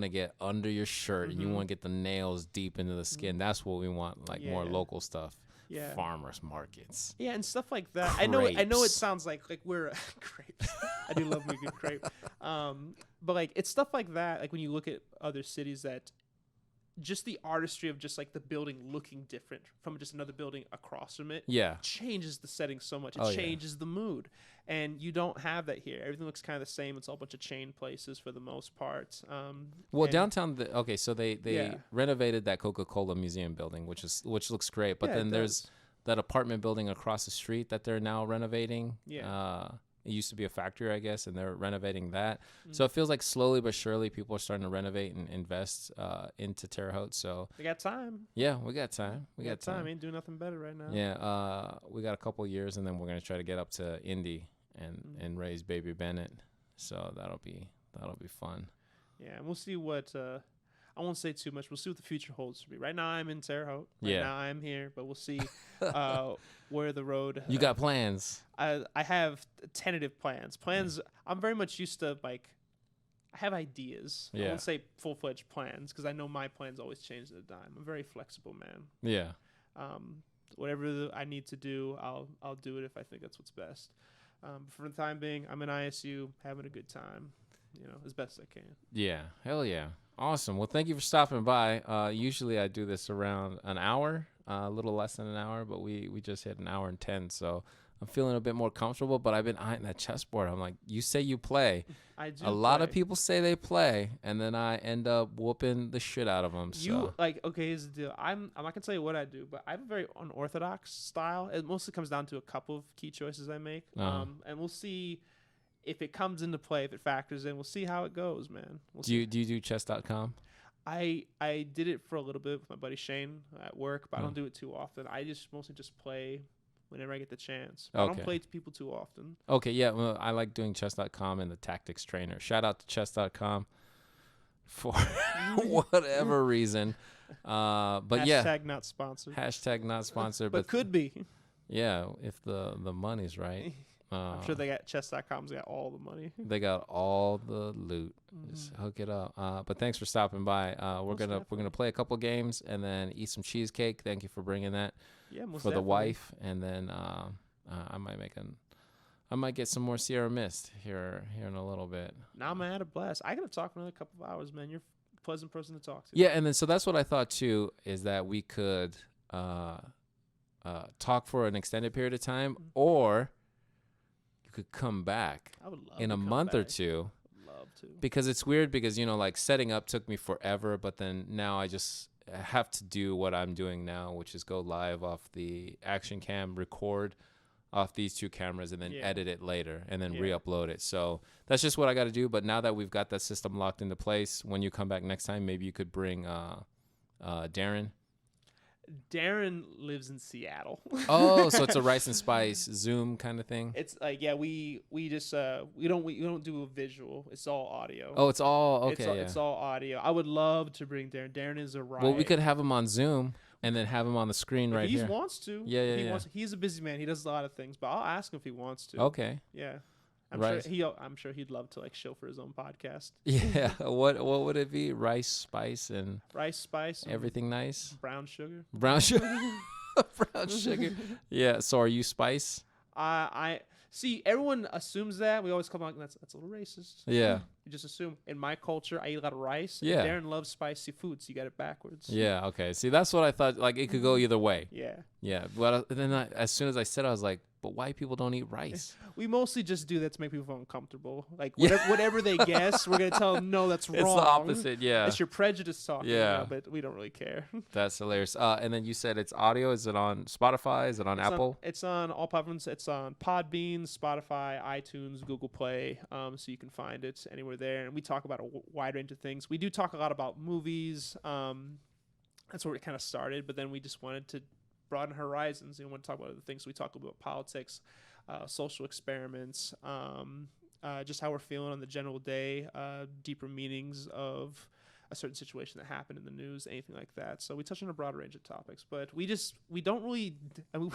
get under your shirt and you want to get the nails deep into the skin. That's what we want. Like more local stuff. Yeah. Farmers markets. Yeah, and stuff like that. Crepes. I know it sounds like we're crepes. I do love me a good crepe. But like it's stuff like that. Like when you look at other cities that just the artistry of just like the building looking different from just another building across from it. Yeah. Changes the setting so much. It Oh, yeah. changes the mood. And you don't have that here. Everything looks kind of the same. It's all a bunch of chain places for the most part. Well, and- downtown. So they Yeah. renovated that Coca-Cola museum building, which looks great. But Yeah, then it there's does. that apartment building across the street that they're now renovating. Yeah. It used to be a factory, I guess, and they're renovating that. Mm. So it feels like slowly but surely people are starting to renovate and invest into Terre Haute. So They got time. yeah, we got time. We got time. Ain't doing nothing better right now. Yeah, we got a couple years, and then we're gonna try to get up to Indy and raise baby Bennett. So that'll be fun. Yeah, and we'll see what. I won't say too much. We'll see what the future holds for me. Right now, I'm in Terre Haute. Right now, I'm here, but we'll see where the road. You got plans? I have tentative plans. I'm very much used to like. I have ideas. I Yeah. won't say full-fledged plans because I know my plans always change at a dime. I'm a very flexible man. Yeah. Whatever I need to do, I'll do it if I think that's what's best. For the time being, I'm in ISU, having a good time, as best I can. Yeah. Hell yeah. Awesome. Well, thank you for stopping by. Usually I do this around an hour, a little less than an hour, but we just hit an hour and 10. So I'm feeling a bit more comfortable, but I've been eyeing that chessboard. I'm like, you say you play. I do. A lot of people say they play, and then I end up whooping the shit out of them. Okay, here's the deal. I'm not gonna tell you what I do, but I have a very unorthodox style. It mostly comes down to a couple of key choices I make. And we'll see if it comes into play, if it factors in. We'll see how it goes, man. Do you do chess.com? I did it for a little bit with my buddy Shane at work, but I don't do it too often. I just mostly just play whenever I get the chance. I don't play to people too often. Okay, yeah. Well, I like doing chess.com and the tactics trainer. Shout out to chess.com for whatever reason. But Hashtag not sponsored. Hashtag not sponsored. but could be. Yeah, if the money's right. I'm sure they got chess.com's got all the money. They got all the loot. Just hook it up. But thanks for stopping by. We're gonna play a couple games and then eat some cheesecake. Thank you for bringing that. Yeah, most for definitely. the wife, and then I might get some more Sierra Mist here in a little bit. Nah, man, I had a blast. I gotta talk for another couple of hours, man. You're a pleasant person to talk to. Yeah, and then so that's what I thought too, is that we could talk for an extended period of time, or you could come back I would love in to a come month or back. two. Love to. Because it's weird because, like setting up took me forever, but then now I just have to do what I'm doing now, which is go live off the action cam, record off these two cameras, and then edit it later and then re-upload it. So that's just what I got to do. But now that we've got that system locked into place, when you come back next time, maybe you could bring Darren. Darren lives in Seattle. Oh, so it's a Rice and Spice Zoom kind of thing. It's like we just we don't do a visual. It's all audio. Oh, it's all okay. It's all audio. I would love to bring Darren. Darren is a riot. Well, we could have him on Zoom and then have him on the screen right here. here. He wants to. Yeah. He's a busy man. He does a lot of things, but I'll ask him if he wants to. Okay. Yeah. I'm sure he'd love to like show for his own podcast. Yeah. What would it be? Rice, spice, and everything nice. Brown sugar. Brown sugar. Brown sugar. Yeah. So are you spice? I see. Everyone assumes that. We always come out. That's a little racist. Yeah. You just assume. In my culture, I eat a lot of rice. Yeah. And Darren loves spicy food, so you got it backwards. Yeah. Okay. See, that's what I thought. Like it could go either way. Yeah. Yeah. But then as soon as I said, I was like, but white people don't eat rice. We mostly just do that to make people feel uncomfortable. Like whatever they guess, we're gonna tell them no, that's wrong. It's the opposite. Yeah. It's your prejudice talking. Yeah. But we don't really care. That's hilarious. And then you said it's audio. Is it on Spotify? Is it on Apple? It's on all platforms. It's on Podbean, Spotify, iTunes, Google Play. So you can find it anywhere there. And we talk about a wide range of things. We do talk a lot about movies. That's where it kind of started. But then we just wanted to broaden horizons. We want to talk about other things. So we talk about politics, social experiments, just how we're feeling on the general day, deeper meanings of a certain situation that happened in the news, anything like that. So we touch on a broad range of topics, but we don't really,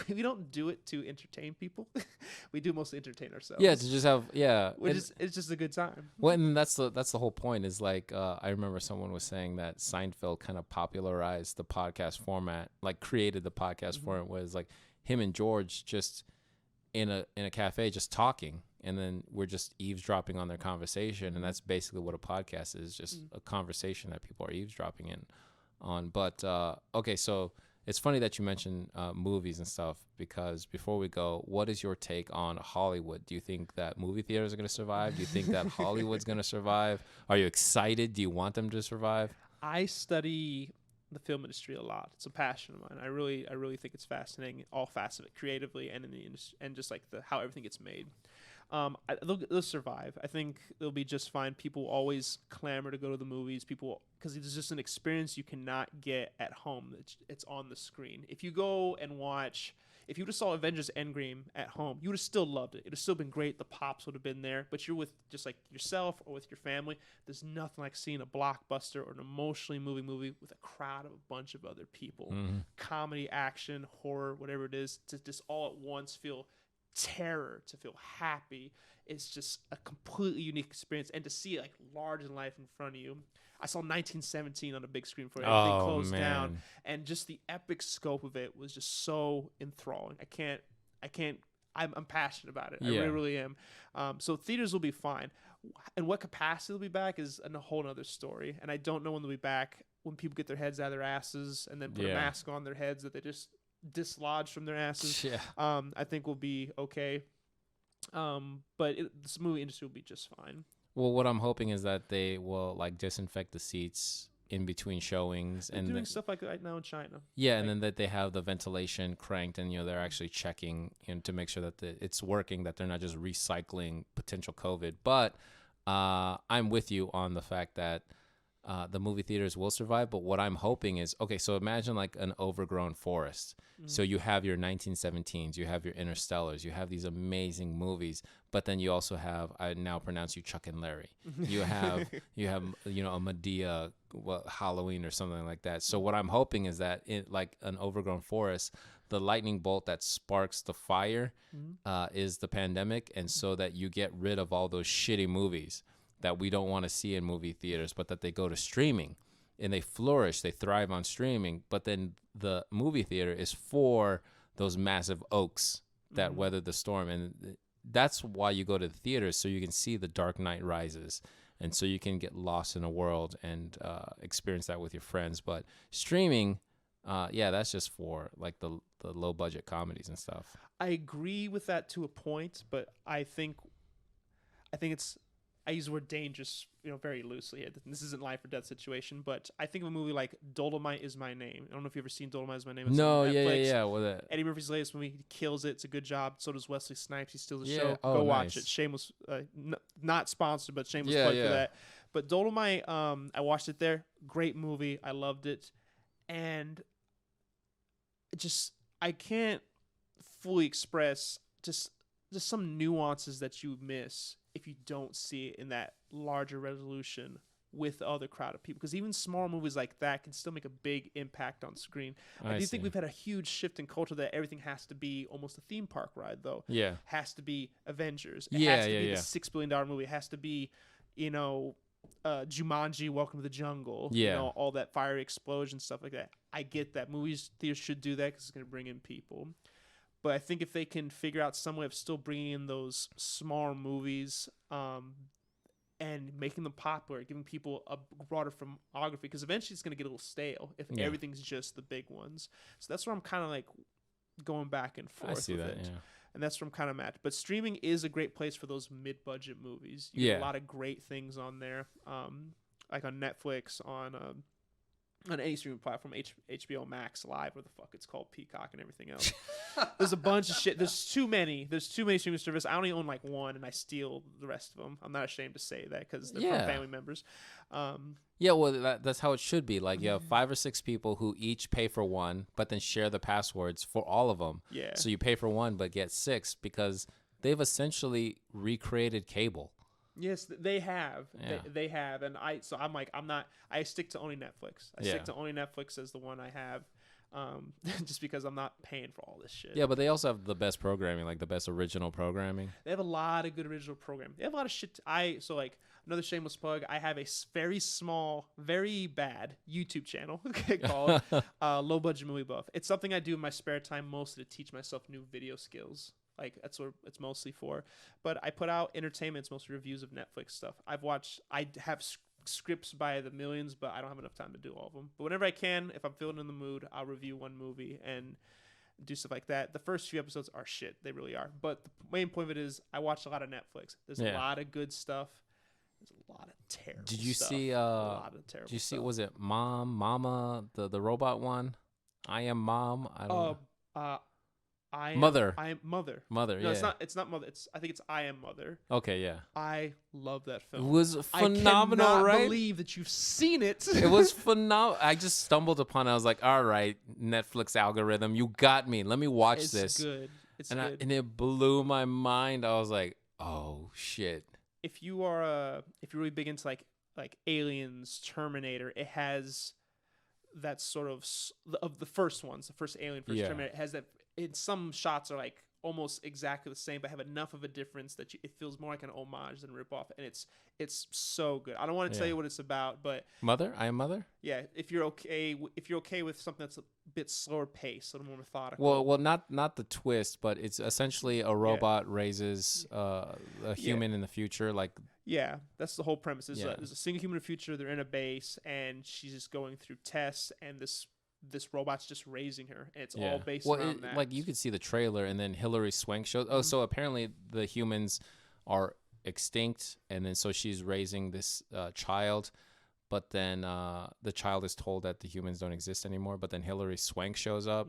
we don't do it to entertain people. We do mostly entertain ourselves. Yeah, to just have, it's just a good time. Well, and that's the whole point is like, I remember someone was saying that Seinfeld kind of popularized the podcast format, like created the podcast format, was like him and George just in a cafe just talking, and then we're just eavesdropping on their conversation, and that's basically what a podcast is, just a conversation that people are eavesdropping in on. But okay, so it's funny that you mentioned movies and stuff, because before we go, what is your take on Hollywood? Do you think that movie theaters are going to survive? Do you think that Hollywood's going to survive? Are you excited? Do you want them to survive? I study the film industry a lot. It's a passion of mine. I really think it's fascinating, all facets of it, creatively and in the industry, and just like how everything gets made. They'll survive. I think they'll be just fine. People always clamor to go to the movies. People, because it's just an experience you cannot get at home. It's on the screen. If you go and watch, if you would have saw Avengers Endgame at home, you would have still loved it. It would have still been great. The pops would have been there. But you're with just like yourself or with your family. There's nothing like seeing a blockbuster or an emotionally moving movie with a crowd of a bunch of other people. Mm-hmm. Comedy, action, horror, whatever it is, to just all at once feel terror, to feel happy. It's just a completely unique experience, and to see it like large in life in front of you. I saw 1917 on a big screen before everything closed down, and just the epic scope of it was just so enthralling. I'm passionate about it. Yeah. I really am. So theaters will be fine, and what capacity they'll be back is a whole other story. And I don't know when they'll be back, when people get their heads out of their asses and then put a mask on their heads that they just dislodged from their asses. I think we'll be okay. But this movie industry will be just fine. Well, what I'm hoping is that they will like disinfect the seats in between showings. They're doing stuff like that right now in China. Yeah, and then that they have the ventilation cranked, and they're actually checking to make sure that it's working, that they're not just recycling potential COVID. But I'm with you on the fact that the movie theaters will survive. But what I'm hoping is, okay, so imagine like an overgrown forest. So you have your 1917s, you have your Interstellars, you have these amazing movies, but then you also have, I now pronounce you Chuck and Larry. You have a Medea, Halloween or something like that. So what I'm hoping is that in like an overgrown forest, the lightning bolt that sparks the fire is the pandemic, and so that you get rid of all those shitty movies that we don't want to see in movie theaters, but that they go to streaming. And they flourish, they thrive on streaming, but then the movie theater is for those massive oaks that weather the storm. And that's why you go to the theaters, so you can see The Dark Knight Rises, and so you can get lost in a world and experience that with your friends. But streaming, that's just for like the low budget comedies and stuff. I agree with that to a point, but I think it's, I use the word dangerous, very loosely. This isn't life or death situation, but I think of a movie like Dolomite Is My Name. I don't know if you've ever seen Dolomite Is My Name. It's no, on Netflix. yeah. Well, Eddie Murphy's latest movie, he kills it. It's a good job. So does Wesley Snipes. He steals the Yeah. show. Oh, Go nice. watch it. Shameless, not sponsored, but shameless plug for that. But Dolomite, I watched it there. Great movie. I loved it, and I can't fully express just some nuances that you miss if you don't see it in that larger resolution with the other crowd of people. Because even small movies like that can still make a big impact on screen. I do think we've had a huge shift in culture that everything has to be almost a theme park ride, though. Yeah. Has to be Avengers. It has to be the $6 billion movie. It has to be, Jumanji, Welcome to the Jungle. Yeah. All that fiery explosion, stuff like that. I get that. Movies, theaters should do that because it's going to bring in people. But I think if they can figure out some way of still bringing in those smaller movies and making them popular, giving people a broader filmography, because eventually it's going to get a little stale if everything's just the big ones. So that's where I'm kind of like going back and forth. I see with that, it. yeah. And that's where I'm kind of at. But streaming is a great place for those mid-budget movies. You get a lot of great things on there, like on Netflix, on any streaming platform, HBO Max Live, or the fuck it's called, Peacock, and everything else. There's a bunch of shit. There's too many streaming services. I only own like one, and I steal the rest of them. I'm not ashamed to say that because they're from family members. Well, that's how it should be. Like, you have 5 or 6 people who each pay for one, but then share the passwords for all of them. Yeah. So you pay for one, but get 6, because they've essentially recreated cable. Yes, they have. Yeah. They have, and I stick to only Netflix. I stick to only Netflix as the one I have, just because I'm not paying for all this shit. Yeah, but they also have the best programming, like the best original programming. They have a lot of good original programming. They have a lot of shit. Another shameless plug, I have a very small, very bad YouTube channel called Low Budget Movie Buff. It's something I do in my spare time mostly to teach myself new video skills. Like, that's what it's mostly for. But I put out entertainment. It's mostly reviews of Netflix stuff. I have scripts by the millions, but I don't have enough time to do all of them. But whenever I can, if I'm feeling in the mood, I'll review one movie and do stuff like that. The first few episodes are shit. They really are. But the main point of it is I watched a lot of Netflix. There's a lot of good stuff. There's a lot of terrible stuff. Did you see, a lot of terrible did you see, stuff. was it Mama, the robot one? I Am Mom? I don't know. Mother. I am Mother. Mother, No, yeah. it's not Mother. I think it's I Am Mother. Okay, yeah. I love that It film. was phenomenal, I cannot right? believe that you've seen it. It was phenomenal. I just stumbled upon it. I was like, all right, Netflix algorithm, you got me. Let me watch this. It's good. It's And, good. and it blew my mind. I was like, oh, shit. If you're really big into like Aliens, Terminator, it has that sort of the first ones, the first Alien, first Terminator, it has that. In some shots are like almost exactly the same, but have enough of a difference that it feels more like an homage than a ripoff, and it's so good. I don't want to tell you what it's about, but Mother, I Am Mother. Yeah, if you're okay with something that's a bit slower paced, a little more methodical. Well, not the twist, but it's essentially a robot raises a human in the future, like. Yeah, that's the whole premise. There's a single human in the future. They're in a base, and she's just going through tests, and this robot's just raising her, and it's all based around that. Like you could see the trailer, and then Hilary Swank shows. Oh, so apparently the humans are extinct, and then so she's raising this child, but then the child is told that the humans don't exist anymore. But then Hilary Swank shows up.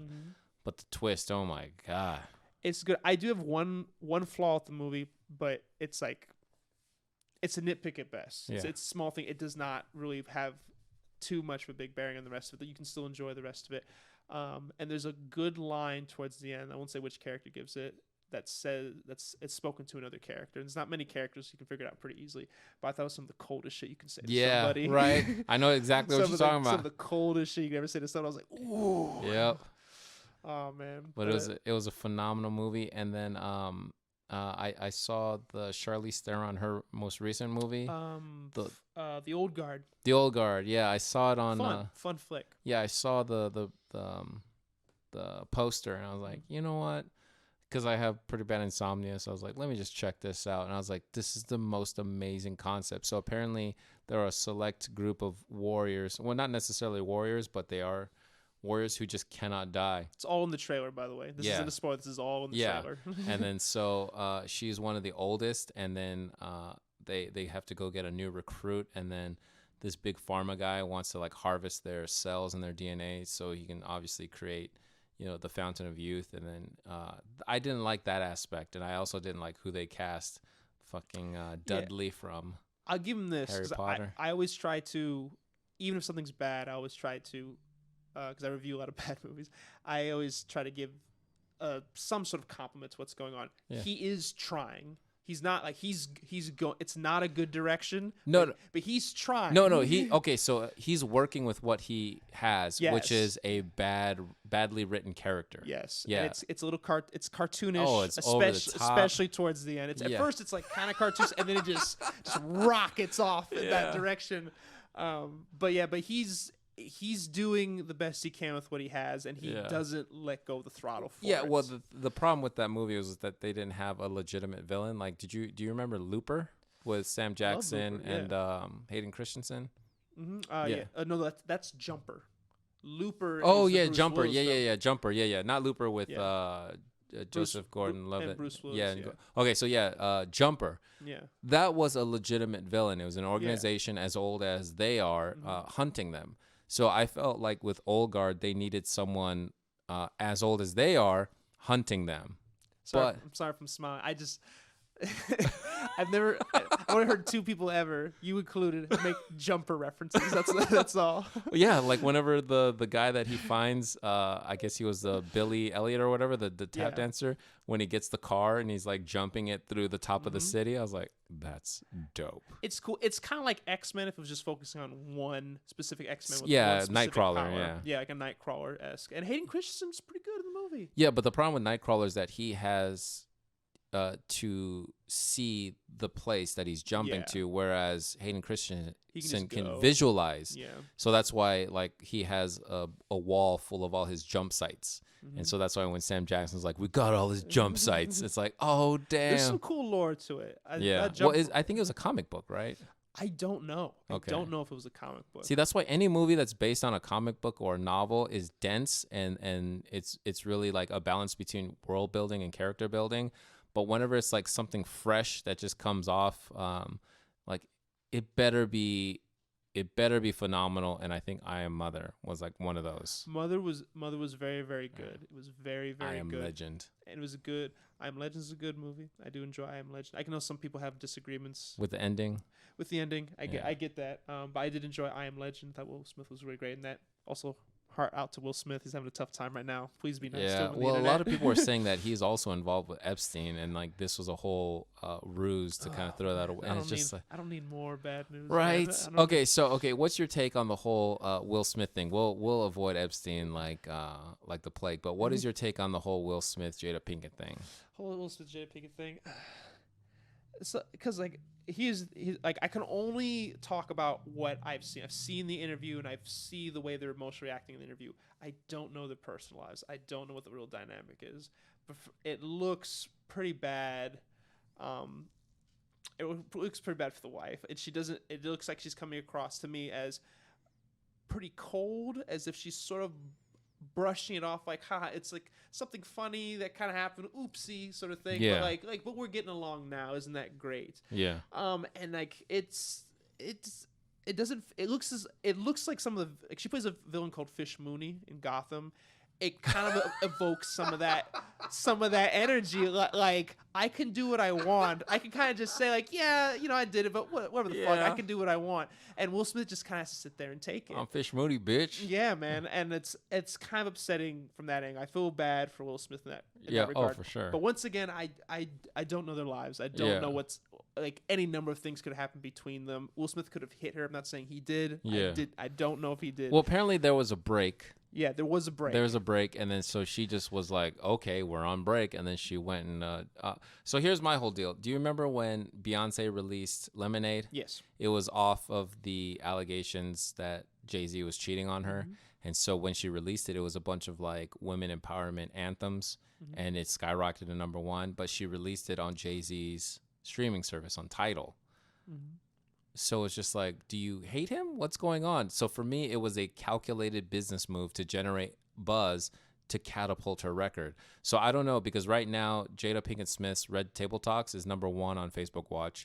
But the twist, oh my god, it's good. I do have one flaw with the movie, but it's like it's a nitpick at best. It's a small thing. It does not really have too much of a big bearing on the rest of it. You can still enjoy the rest of it. And there's a good line towards the end. I won't say which character gives it. That says it's spoken to another character. And there's not many characters, so you can figure it out pretty easily. But I thought it was some of the coldest shit you can say to somebody. Yeah, right. I know exactly what you're talking about. Some of the coldest shit you can ever say to someone. I was like, ooh. Yep. Oh man. But it was a phenomenal movie. And then I saw the Charlize Theron, her most recent movie. The Old Guard. The Old Guard. Yeah, I saw it on. Fun flick. Yeah, I saw the poster, and I was like, you know what? Because I have pretty bad insomnia, so I was like, let me just check this out. And I was like, this is the most amazing concept. So apparently there are a select group of warriors. Well, not necessarily warriors, but they are warriors who just cannot die. It's all in the trailer, by the way. This isn't a spoiler. This is all in the trailer. And then so she's one of the oldest, and then they have to go get a new recruit, and then this big pharma guy wants to like harvest their cells and their DNA so he can obviously create, the fountain of youth. And then I didn't like that aspect, and I also didn't like who they cast fucking Dudley from I'll give him this, Harry Potter. I always try to, even if something's bad, I always try to, because I review a lot of bad movies, I always try to give some sort of compliment to what's going on. He is trying. He's not like he's going. It's not a good direction. No, but he's trying. No. So he's working with what he has, which is a badly written character. Yes. Yeah. And it's a little it's cartoonish. Oh, it's over the top. Especially towards the end. At first it's like kind of cartoonish, and then it just rockets off in that direction. But he's doing the best he can with what he has, and he doesn't let go of the throttle for it. Well, the problem with that movie was that they didn't have a legitimate villain. Like, do you remember Looper with Sam Jackson and Hayden Christensen? Mm-hmm. No, that's Jumper. Looper. Oh is yeah, Bruce Jumper. Willis Yeah, Jumper. Yeah, not Looper with Joseph Gordon-Levitt. And Bruce Willis. Okay, so Jumper. Yeah. That was a legitimate villain. It was an organization as old as they are, hunting them. So I felt like with Old Guard, they needed someone as old as they are hunting them. I'm sorry if I'm smiling. I just, I've only heard two people ever, you included, make Jumper references. That's all. Yeah, like whenever the guy that he finds, I guess he was the Billy Elliot or whatever, the tap dancer, when he gets the car and he's like jumping it through the top of the city, I was like, that's dope. It's cool. It's kind of like X-Men if it was just focusing on one specific X-Men. With Nightcrawler, power. Yeah, like a Nightcrawler-esque. And Hayden Christensen's pretty good in the movie. Yeah, but the problem with Nightcrawler is that he has to see the place that he's jumping to, whereas Hayden Christensen can visualize. Yeah. So that's why like he has a wall full of all his jump sites. And so that's why when Sam Jackson's like, we got all his jump sites, it's like, oh damn. There's some cool lore to it. I think it was a comic book, right? I don't know. Okay. I don't know if it was a comic book. See, that's why any movie that's based on a comic book or a novel is dense, and it's really like a balance between world building and character building. But whenever it's like something fresh that just comes off, like it better be phenomenal. And I think I Am Mother was like one of those. Mother was very, very good. It was very, very I Am good. Legend. And it was good. I Am Legend is a good movie. I do enjoy I Am Legend. I know some people have disagreements With the ending. with the ending. I get that. But I did enjoy I Am Legend. Thought Will Smith was really great in that. Also, heart out to Will Smith. He's having a tough time right now. Please be nice to him. Well, a lot of people were saying that he's also involved with Epstein, and like this was a whole ruse to kind of throw that away. And it's just like, I don't need more bad news. right? Okay, what's your take on the whole Will Smith thing? We'll avoid Epstein like the plague, but what is your take on the whole Will Smith Jada Pinkett thing? Whole Will Smith Jada Pinkett thing. Because like he's like I can only talk about what I've seen. I've seen the interview and I've seen the way they're emotionally reacting in the interview. I don't know their personal lives. I don't know what the real dynamic is. But it looks pretty bad. It looks pretty bad for the wife, and she doesn't. It looks like she's coming across to me as pretty cold, as if she's sort of brushing it off, like, haha, it's like something funny that kind of happened, oopsie, sort of thing. Yeah. But but we're getting along now, isn't that great? Yeah. And like it looks like some of the, like, she plays a villain called Fish Mooney in Gotham. It kind of evokes some of that energy. Like, I can do what I want. I can kind of just say, like, yeah, I did it, but whatever the fuck, I can do what I want. And Will Smith just kind of has to sit there and take it. I'm Fish Mooney, bitch. Yeah, man, and it's kind of upsetting from that angle. I feel bad for Will Smith in that regard. Oh, for sure. But once again, I don't know their lives. I don't know what's, like, any number of things could happen between them. Will Smith could have hit her. I'm not saying he did. Yeah. I don't know if he did. Well, apparently there was a break. Yeah, there was a break. There was a break, and then so she just was like, okay, we're on break, and then she went and so here's my whole deal. Do you remember when Beyonce released Lemonade? Yes. It was off of the allegations that Jay-Z was cheating on her, and so when she released it, it was a bunch of like women empowerment anthems, and it skyrocketed to #1, but she released it on Jay-Z's streaming service on Tidal. So it's just like, do you hate him? What's going on? So for me, it was a calculated business move to generate buzz to catapult her record. So I don't know, because right now, Jada Pinkett Smith's Red Table Talks is #1 on Facebook Watch.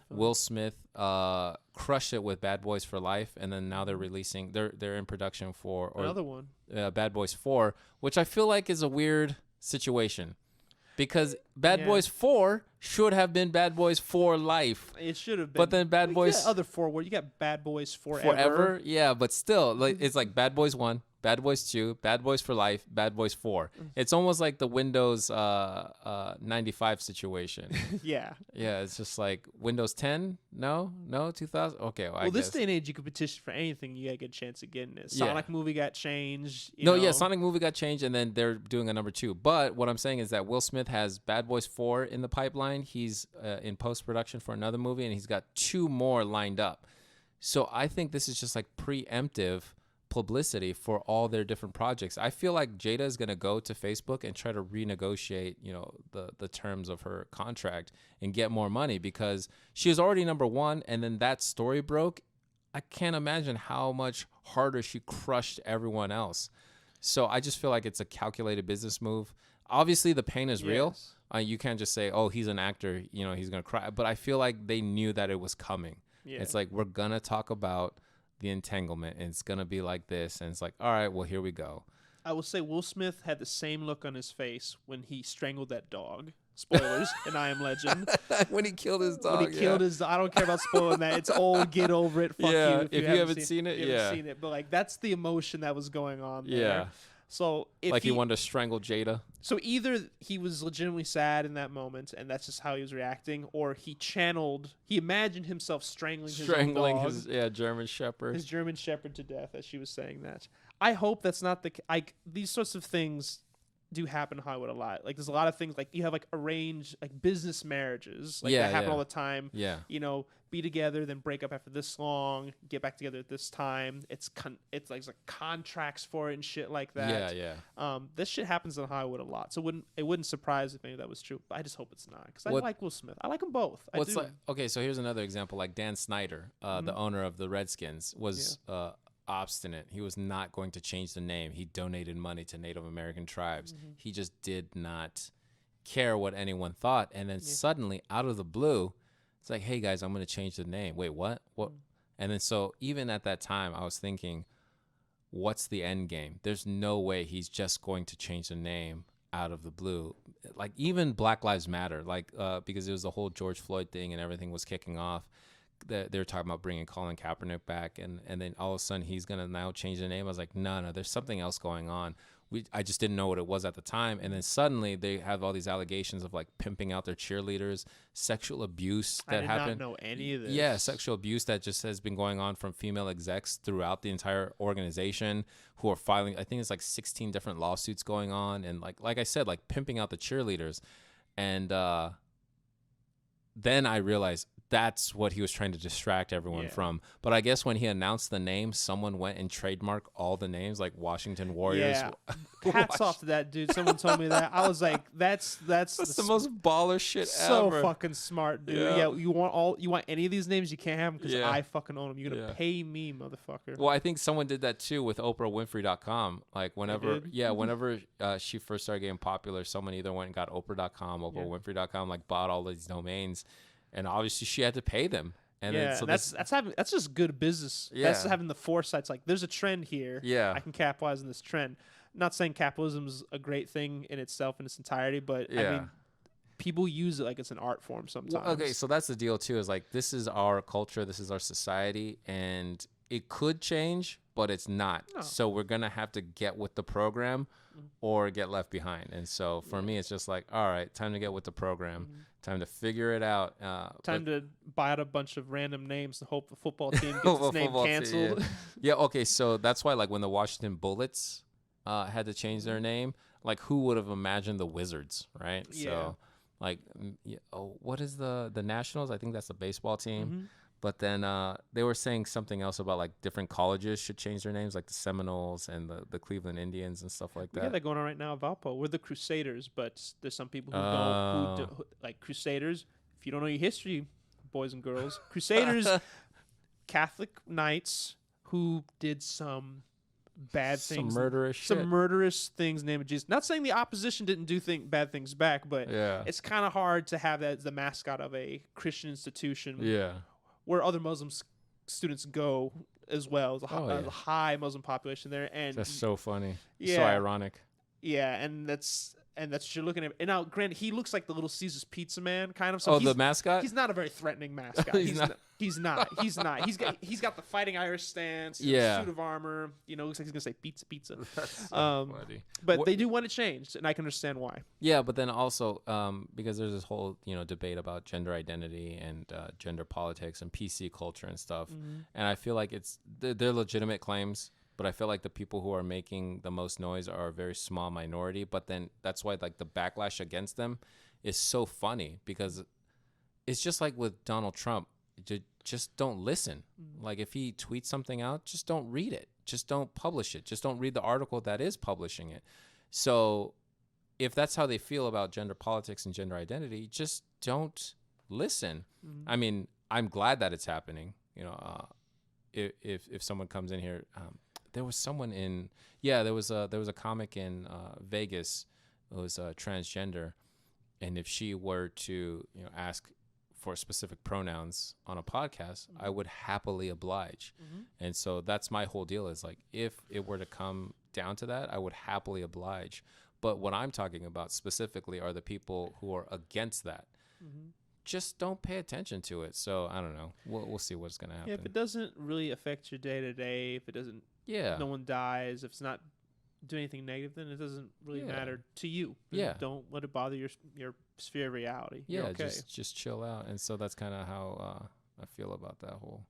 Will Smith crushed it with Bad Boys for Life, and then now they're releasing, they're in production for another one, Bad Boys 4, which I feel like is a weird situation. Because Bad Boys 4 should have been Bad Boys for Life. It should have been. But then Bad Boys... You got other 4 where you got Bad Boys Forever. Forever? Yeah, but still, like, it's like Bad Boys 1, Bad Boys 2, Bad Boys for Life, Bad Boys 4. It's almost like the Windows 95 situation. Yeah. Yeah, it's just like Windows 10? No, 2000? Okay, well, I guess. This day and age, you could petition for anything. You got a good chance of getting it. Sonic movie got changed. Sonic movie got changed, and then they're doing a #2. But what I'm saying is that Will Smith has Bad Boys 4 in the pipeline. He's in post-production for another movie, and he's got 2 more lined up. So I think this is just like preemptive publicity for all their different projects. I feel like Jada is going to go to Facebook and try to renegotiate, the terms of her contract and get more money, because she is already #1, and then that story broke. I can't imagine how much harder she crushed everyone else. So I just feel like it's a calculated business move. Obviously, the pain is real. You can't just say, oh, he's an actor, he's going to cry. But I feel like they knew that it was coming. Yeah. It's like, we're going to talk about the entanglement, and it's going to be like this. And it's like, all right, well, here we go. I will say Will Smith had the same look on his face when he strangled that dog. Spoilers in I Am Legend. When he killed his dog. When he killed his dog. I don't care about spoiling that. It's old. Get over it. Fuck you. If you haven't seen it, you haven't seen it. But like, that's the emotion that was going on there. Yeah. So if like he wanted to strangle Jada. So either he was legitimately sad in that moment, and that's just how he was reacting, or he imagined himself strangling his dog, his German Shepherd, to death, as she was saying that. I hope that's not these sorts of things do happen in Hollywood a lot. Like, there's a lot of things, like you have like arranged like business marriages, like that happen all the time. Yeah. be together, then break up after this long, get back together at this time. It's like contracts for it and shit like that. Yeah. This shit happens in Hollywood a lot, so it wouldn't surprise if any of that was true. But I just hope it's not, because I like Will Smith. I like them both. I do. Like, okay, so here's another example. Like Dan Snyder, the owner of the Redskins, was obstinate. He was not going to change the name. He donated money to Native American tribes. He just did not care what anyone thought. And then suddenly, out of the blue, it's like, hey guys, I'm going to change the name. Wait, what? And then so even at that time, I was thinking, what's the end game? There's no way he's just going to change the name out of the blue. Like even Black Lives Matter, like because it was the whole George Floyd thing and everything was kicking off. They were talking about bringing Colin Kaepernick back, and then all of a sudden he's going to now change the name. I was like, no, there's something else going on. I just didn't know what it was at the time. And then suddenly they have all these allegations of like pimping out their cheerleaders, sexual abuse that happened. I did not know any of this. Yeah, sexual abuse that just has been going on from female execs throughout the entire organization who are filing, I think it's like 16 different lawsuits going on. And like I said, like pimping out the cheerleaders. And then I realized that's what he was trying to distract everyone from. But I guess when he announced the name, someone went and trademarked all the names, like Washington Warriors. Yeah. Hats off to that dude. Someone told me that. I was like, that's the most baller shit so ever. Fucking smart, dude. Yeah, you want any of these names, you can't have them because I fucking own them. You're gonna pay me, motherfucker. Well, I think someone did that too with OprahWinfrey.com. Like whenever she first started getting popular, someone either went and got Oprah.com, OprahWinfrey.com, like bought all these domains. And obviously, she had to pay them. And then, so that's just good business. Yeah. That's having the foresight. It's like there's a trend here. Yeah, I can capitalize on this trend. I'm not saying capitalism's a great thing in itself in its entirety, but I mean, people use it like it's an art form sometimes. Well, okay, so that's the deal too. Is like this is our culture, this is our society, and it could change, but it's not. No. So we're gonna have to get with the program, or get left behind. And so for me, it's just like, all right, time to get with the program. Time to figure it out. Time to buy out a bunch of random names to hope the football team gets its name canceled. Yeah, okay, so that's why, like, when the Washington Bullets had to change their name, like, who would have imagined the Wizards, right? Yeah. So, like, what is the Nationals? I think that's the baseball team. But then they were saying something else about like different colleges should change their names, like the Seminoles and the Cleveland Indians and stuff like that. Yeah, they're going on right now at Valpo. We're the Crusaders, but there's some people who don't like Crusaders. If you don't know your history, boys and girls, Crusaders, Catholic knights who did some bad things, some murderous things in the name of Jesus. Not saying the opposition didn't do bad things back, but it's kind of hard to have that as the mascot of a Christian institution. Yeah. Where other Muslim students go as well. There's a high Muslim population there, and that's so funny. Yeah, so ironic. Yeah, and that's what you're looking at. And now, granted, he looks like the Little Caesars Pizza Man, kind of. So the mascot. He's not a very threatening mascot. He's not. He's got the fighting Irish stance. Suit of armor. Looks like he's gonna say pizza, pizza. That's so funny. But they do want it changed, and I can understand why. Yeah, but then also because there's this whole debate about gender identity and gender politics and PC culture and stuff, and I feel like they're legitimate claims. But I feel like the people who are making the most noise are a very small minority. But then that's why like the backlash against them is so funny, because it's just like with Donald Trump. Just don't listen. Like if he tweets something out, just don't read it. Just don't publish it. Just don't read the article that is publishing it. So if that's how they feel about gender politics and gender identity, just don't listen. I mean, I'm glad that it's happening. If someone comes in here. There was someone there was a comic in Vegas who was transgender, and if she were to ask for specific pronouns on a podcast, I would happily oblige. And so that's my whole deal, is like if it were to come down to that, I would happily oblige. But what I'm talking about specifically are the people who are against that. Just don't pay attention to it. So I don't know. We'll see what's gonna happen. Yeah, if it doesn't really affect your day to day, if it doesn't, no one dies, if it's not doing anything negative, then it doesn't really matter to you. Don't let it bother your sphere of reality. Yeah, okay. just chill out. And so that's kind of how I feel about that whole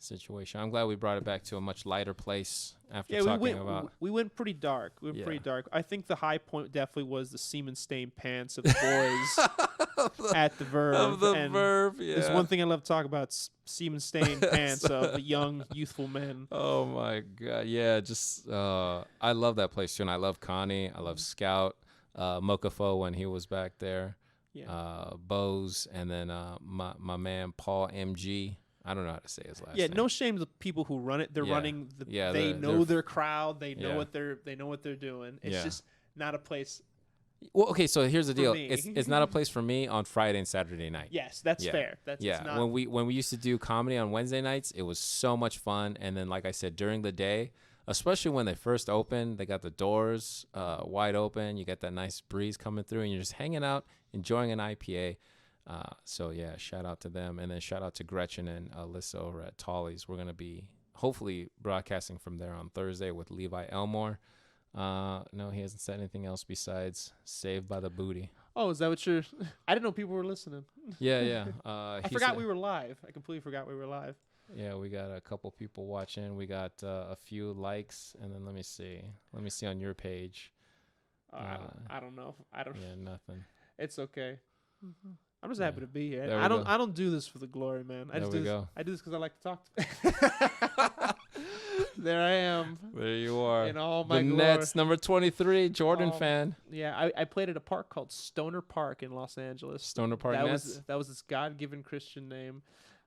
situation. I'm glad we brought it back to a much lighter place after Yeah, talking about. we went pretty dark. We went Yeah. pretty dark. I think the high point definitely was the semen stained pants of the boys at the Verve. Of the and Verve, yeah. There's one thing I love to talk about: semen stained pants of young, youthful men. Oh my god, yeah, just I love that place too, and I love Connie. I love Scout, Mokafo when he was back there. Yeah. Bose, and then my man Paul MG. I don't know how to say his last Yeah, name. no shame to the people who run it. They're Yeah. running. Yeah, they know they're their crowd. They know Yeah. they know what they're doing. It's Yeah. just not a place. Well, okay, so here's the For deal. me. It's not a place for me on Friday and Saturday night. Yes, that's Yeah. fair. That's Yeah, it's not, when we used to do comedy on Wednesday nights, it was so much fun. And then, like I said, during the day, especially when they first opened, they got the doors wide open. You get that nice breeze coming through, and you're just hanging out, enjoying an IPA. So yeah, shout out to them, and then shout out to Gretchen and Alyssa over at Tolly's. We're gonna be hopefully broadcasting from there on Thursday with Levi Elmore. No, he hasn't said anything else besides "Saved by the Booty." Oh, is that what you're? I didn't know people were listening. Yeah. I forgot we were live. I completely forgot we were live. Yeah, we got a couple people watching. We got a few likes, and then let me see on your page. I don't know. I don't. Yeah, nothing. It's okay. I'm just happy to be here. There we I don't. go. I don't do this for the glory, man. I There just we do this. go. I do this because I like to talk. There I am. There you are. In all my the glory. Nets, number 23, Jordan fan. Yeah, I played at a park called Stoner Park in Los Angeles. Stoner Park that Nets. that was this God-given Christian name.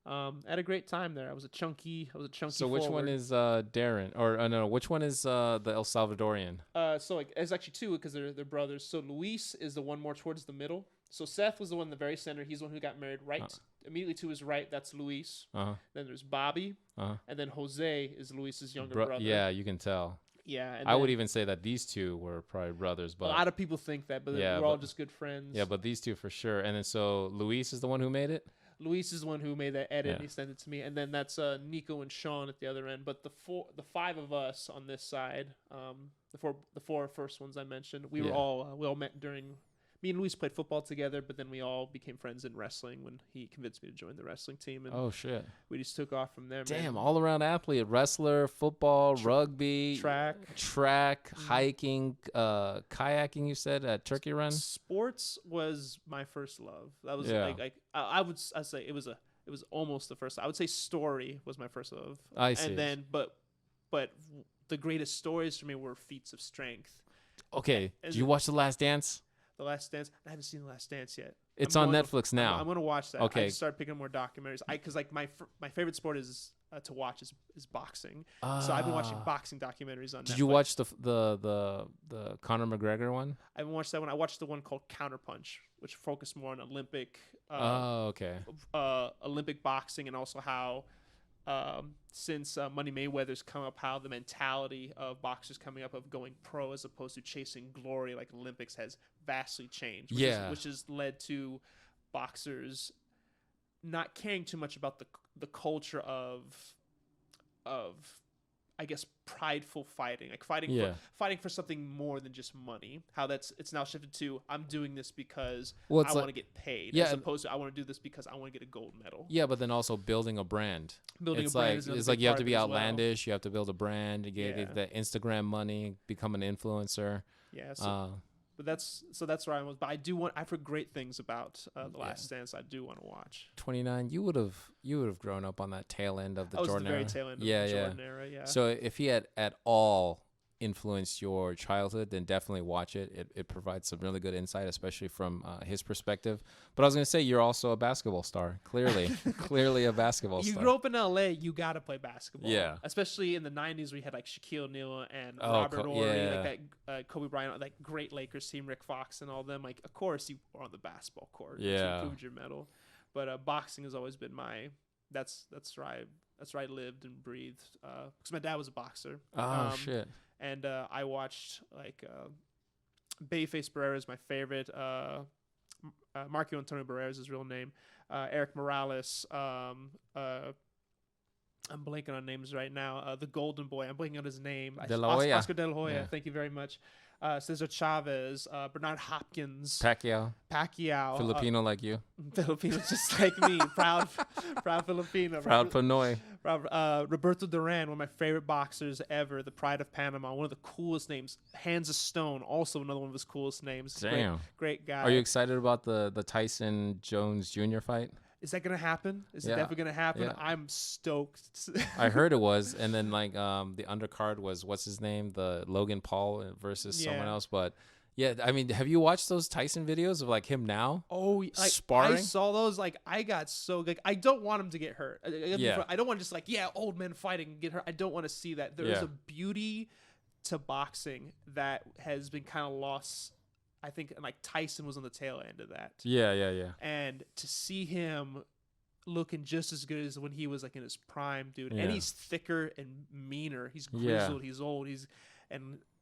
I had a great time there. I was a chunky. So which one forward. is Darren? Or no, which one is the El Salvadorian? So like it's actually two because they're brothers. So Luis is the one more towards the middle. So Seth was the one in the very center. He's the one who got married right immediately to his right. That's Luis. Then there's Bobby, and then Jose is Luis's younger brother. Yeah, you can tell. Yeah, and I would even say that these two were probably brothers, but a lot of people think that, but we're all just good friends. Yeah, but these two for sure. And then so Luis is the one who made it. Luis is the one who made that edit. And he sent it to me, and then that's Nico and Sean at the other end. But the five of us on this side, the four first ones I mentioned, we all met during. Me and Luis played football together, but then we all became friends in wrestling when he convinced me to join the wrestling team. And oh shit! We just took off from there. Damn, man. all around athlete, wrestler, football, rugby, track, hiking, kayaking. You said at Turkey Run. Sports was my first love. That was I'd say it was almost the first. I would say story was my first love. I see. And then but the greatest stories for me were feats of strength. Okay, did you watch The Last Dance? The Last Dance. I haven't seen The Last Dance yet. It's on Netflix now. I'm gonna watch that. Okay. I just started picking up more documentaries. Because like my favorite sport is to watch is boxing. So I've been watching boxing documentaries on Netflix. Did you watch the Conor McGregor one? I haven't watched that one. I watched the one called Counterpunch, which focused more on Olympic. Olympic boxing, and also how. Since Money Mayweather's come up, how the mentality of boxers coming up of going pro as opposed to chasing glory like Olympics has vastly changed. Which has led to boxers not caring too much about the culture of I guess prideful fighting, like fighting for something more than just money. How it's now shifted to I'm doing this because I want to get paid, as opposed to I want to do this because I want to get a gold medal. Yeah, but then also building a brand. It's like you have to be outlandish. You have to build a brand. You get the Instagram money, become an influencer. Yeah. But that's where I was. But I've heard great things about The Last Dance. I do want to watch. 29. You would have grown up on that tail end of the Jordan era. era. Tail end of the Jordan era. Yeah. So if he had at all influenced your childhood, then definitely watch it. It provides some really good insight, especially from his perspective. But I was gonna say you're also a basketball star. Clearly a basketball star. You grew up in LA, you gotta play basketball. Yeah. Especially in the '90s, we had like Shaquille O'Neal and Robert Horry, like that Kobe Bryant, like great Lakers team, Rick Fox, and all them. Like, of course, you were on the basketball court. Yeah. You proved your medal. But boxing has always been that's where I lived and breathed. Because my dad was a boxer. Oh shit. And I watched like Babyface Barrera is my favorite. Marco Antonio Barrera is his real name. Eric Morales. I'm blanking on names right now. The Golden Boy. I'm blanking on his name. De La Hoya. Oscar De La Hoya. Yeah. Thank you very much. Cesar Chavez. Bernard Hopkins. Pacquiao. Filipino like you. Filipino, just like me. Proud Filipino. Proud Pinoy. Roberto Duran, one of my favorite boxers ever. The Pride of Panama. One of the coolest names. Hands of Stone. Also another one of his coolest names. Damn. Great guy. Are you excited about the Tyson Jones Jr. fight? Is that gonna happen? Is it definitely gonna happen? Yeah. I'm stoked. I heard it was, and then like the undercard was what's his name, the Logan Paul versus someone else. But yeah, I mean, have you watched those Tyson videos of like him now? Oh, like, sparring. I saw those. Like I got so like I don't want him to get hurt. I don't want just like old men fighting and get hurt. I don't want to see that. There is a beauty to boxing that has been kind of lost. I think like Tyson was on the tail end of that. Yeah. And to see him looking just as good as when he was like in his prime, dude. Yeah. And he's thicker and meaner. He's grizzled. He's old.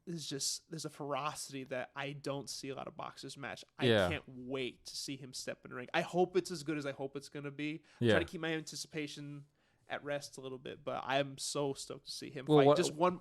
There's a ferocity that I don't see a lot of boxers match. I can't wait to see him step in the ring. I hope it's as good as I hope it's gonna be. Try to keep my anticipation at rest a little bit, but I am so stoked to see him fight just one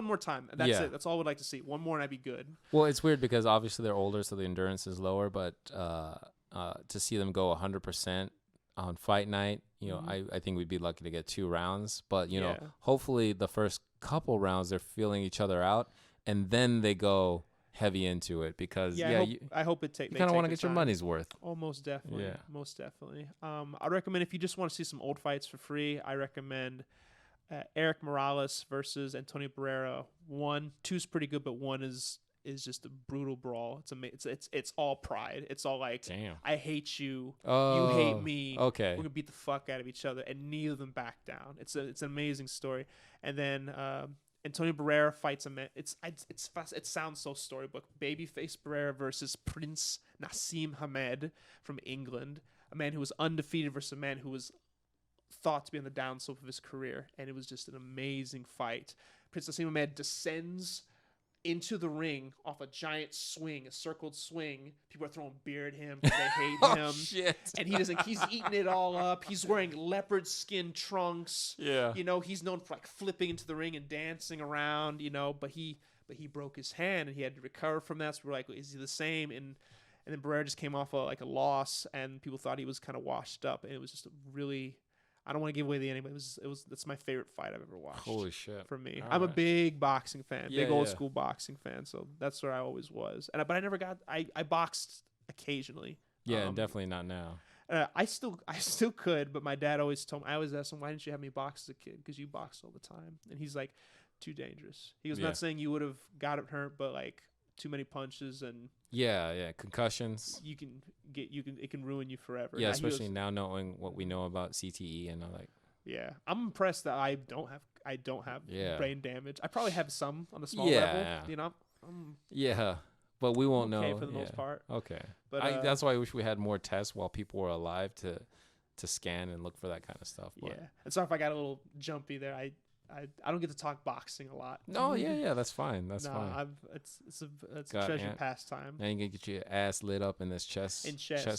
more time. That's it. That's all I would like to see. One more and I'd be good. Well, it's weird because obviously they're older, so the endurance is lower. But to see them go 100% on fight night, you know, I think we'd be lucky to get 2 rounds. But you know, hopefully the first couple rounds they're feeling each other out, and then they go heavy into it because I hope it takes. You kind of want to get your money's worth. Oh, most definitely. Yeah. Most definitely. I recommend if you just want to see some old fights for free, I recommend Eric Morales versus Antonio Barrera. 2's pretty good, but 1 is just a brutal brawl. It's all pride. It's all like, damn, I hate you, you hate me. Okay, we're gonna beat the fuck out of each other, and neither of them back down. It's an amazing story. And then Antonio Barrera fights a man. It sounds so storybook. Babyface Barrera versus Prince Nassim Hamed from England, a man who was undefeated versus a man who was thought to be on the downslope of his career, and it was just an amazing fight. Prince Nassim Hamed descends into the ring off a giant swing, a circled swing. People are throwing beer at him because they hate him. Shit. And he's eating it all up. He's wearing leopard skin trunks. Yeah. You know, he's known for like flipping into the ring and dancing around, you know, but he broke his hand and he had to recover from that. So we're like, is he the same? And then Barrera just came off a loss and people thought he was kind of washed up. And it was just a really, I don't want to give away the ending, but that's my favorite fight I've ever watched. Holy shit. For me. I'm a big boxing fan, big old school boxing fan. So that's where I always was. But I never I boxed occasionally. Yeah, definitely not now. I still could, but my dad always told me, I always asked him, why didn't you have me box as a kid? Because you boxed all the time. And he's like, too dangerous. He was not saying you would have gotten hurt, but like too many punches and concussions. It can ruin you forever. Yeah, especially now knowing what we know about CTE and like. Yeah, I'm impressed that I don't have brain damage. I probably have some on a small level. You know. But we won't know for the most part. Okay, but that's why I wish we had more tests while people were alive to scan and look for that kind of stuff. But. Yeah, and sorry if I got a little jumpy there. I don't get to talk boxing a lot. No, that's fine. That's fine. It's a treasured pastime. And you can get your ass lit up in this chess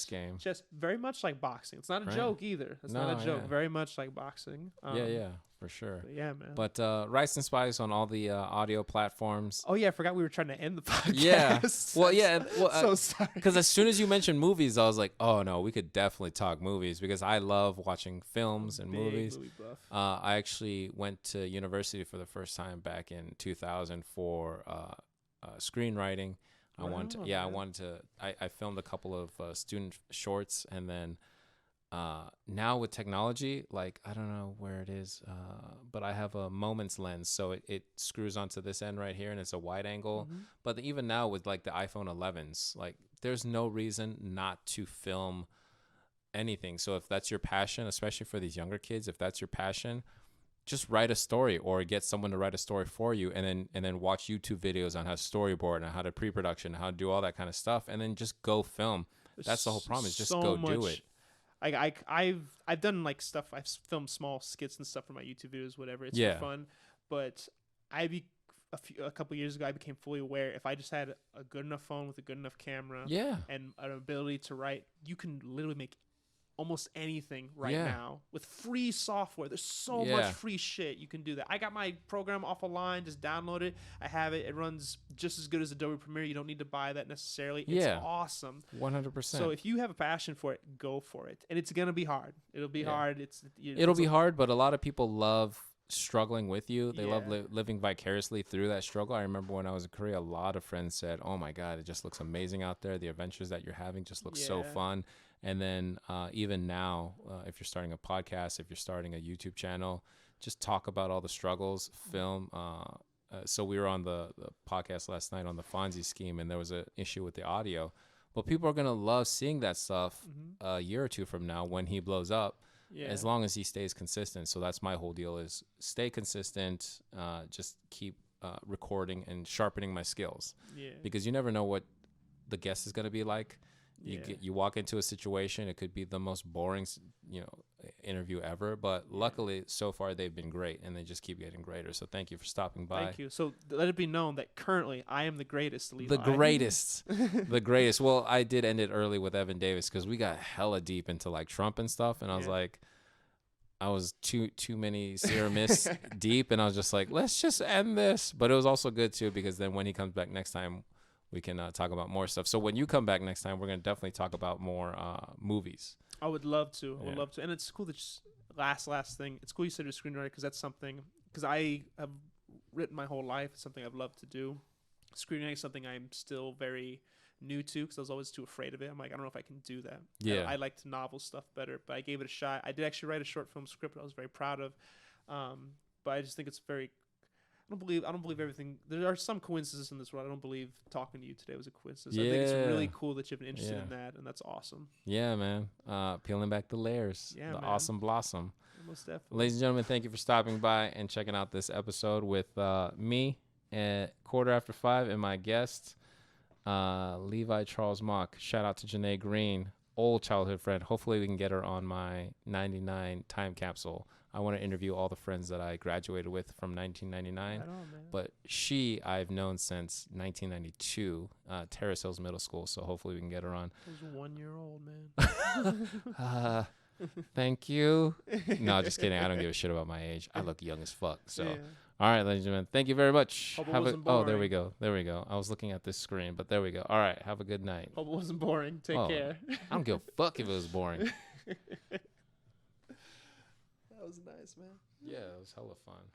game. Chess, very much like boxing. It's not a joke either. It's not a joke. Very much like boxing. For sure. Yeah, man. But Rice and Spice on all the audio platforms. Oh yeah, I forgot we were trying to end the podcast. Yeah. Well, yeah. Well, so sorry. Because as soon as you mentioned movies, I was like, oh no, we could definitely talk movies because I love watching films and movies. Movie buff. I actually went to university for the first time back in 2000 for screenwriting. I filmed a couple of student shorts, and then now with technology, like I don't know where it is, but I have a Moments lens, so it screws onto this end right here, and it's a wide angle. Mm-hmm. But even now with like the iPhone 11s, like there's no reason not to film anything. So if that's your passion, especially for these younger kids, if that's your passion, just write a story or get someone to write a story for you, and then watch YouTube videos on how to storyboard and how to pre-production, how to do all that kind of stuff, and then just go film. That's the whole problem, is just go do it. I've done like stuff. I've filmed small skits and stuff for my YouTube videos, whatever. It's for fun. But a couple years ago, I became fully aware if I just had a good enough phone with a good enough camera, and an ability to write, you can literally make almost anything right Yeah. now with free software. There's so Yeah. much free shit you can do that. I got my program off a line, just download it. I have it. It runs just as good as Adobe Premiere. You don't need to buy that necessarily. It's Yeah. awesome. 100%. So if you have a passion for it, go for it. And it's gonna be hard. It'll be Yeah. hard. It'll be hard, but a lot of people love struggling with you. They love Yeah. living vicariously through that struggle. I remember when I was in Korea, a lot of friends said, "Oh my God, it just looks amazing out there. The adventures that you're having just look so Yeah. fun." And then even now, if you're starting a podcast, if you're starting a YouTube channel, just talk about all the struggles, film. So we were on the podcast last night on the Fonzie scheme, and there was an issue with the audio. But people are going to love seeing that stuff a year or two from now when he blows up. Yeah. As long as he stays consistent. So that's my whole deal is stay consistent, just keep recording and sharpening my skills. Yeah. Because you never know what the guest is going to be like. You walk into a situation, it could be the most boring, interview ever. But luckily, so far, they've been great, and they just keep getting greater. So thank you for stopping by. Thank you. So let it be known that currently I am the greatest, Levi. The greatest. The greatest. Well, I did end it early with Evan Davis because we got hella deep into like Trump and stuff. And I was like, I was too many seer mists deep. And I was just like, let's just end this. But it was also good too, because then when he comes back next time, we can talk about more stuff. So when you come back next time, we're going to definitely talk about more movies. I would love to. I would Yeah. love to. And it's cool that last thing. It's cool you said you're a screenwriter because that's something, because I have written my whole life. It's something I've loved to do. Screenwriting is something I'm still very new to because I was always too afraid of it. I'm like, I don't know if I can do that. Yeah. I liked novel stuff better, but I gave it a shot. I did actually write a short film script I was very proud of. But I just think it's very, I don't believe everything. There are some coincidences in this world. I don't believe talking to you today was a coincidence. I think it's really cool that you've been interested in that, and that's awesome. Yeah, man. Peeling back the layers. Yeah, the man. awesome blossom. Most definitely. Ladies and gentlemen, thank you for stopping by and checking out this episode with me at 5:15 and my guest, Levi Charles Mock. Shout out to Janae Green, old childhood friend. Hopefully we can get her on my 99 time capsule. I want to interview all the friends that I graduated with from 1999. Right on, man. But I've known since 1992, Terrace Hills Middle School. So hopefully we can get her on. I was 1 year old, man. Thank you. No, just kidding. I don't give a shit about my age. I look young as fuck. So, all right, ladies and gentlemen, thank you very much. Hope it wasn't Oh, there we boring. go. There we go. I was looking at this screen, but there we go. All right, have a good night. Hope it wasn't boring. Take care. I don't give a fuck if it was boring. That was nice, man. Yeah, it was hella fun.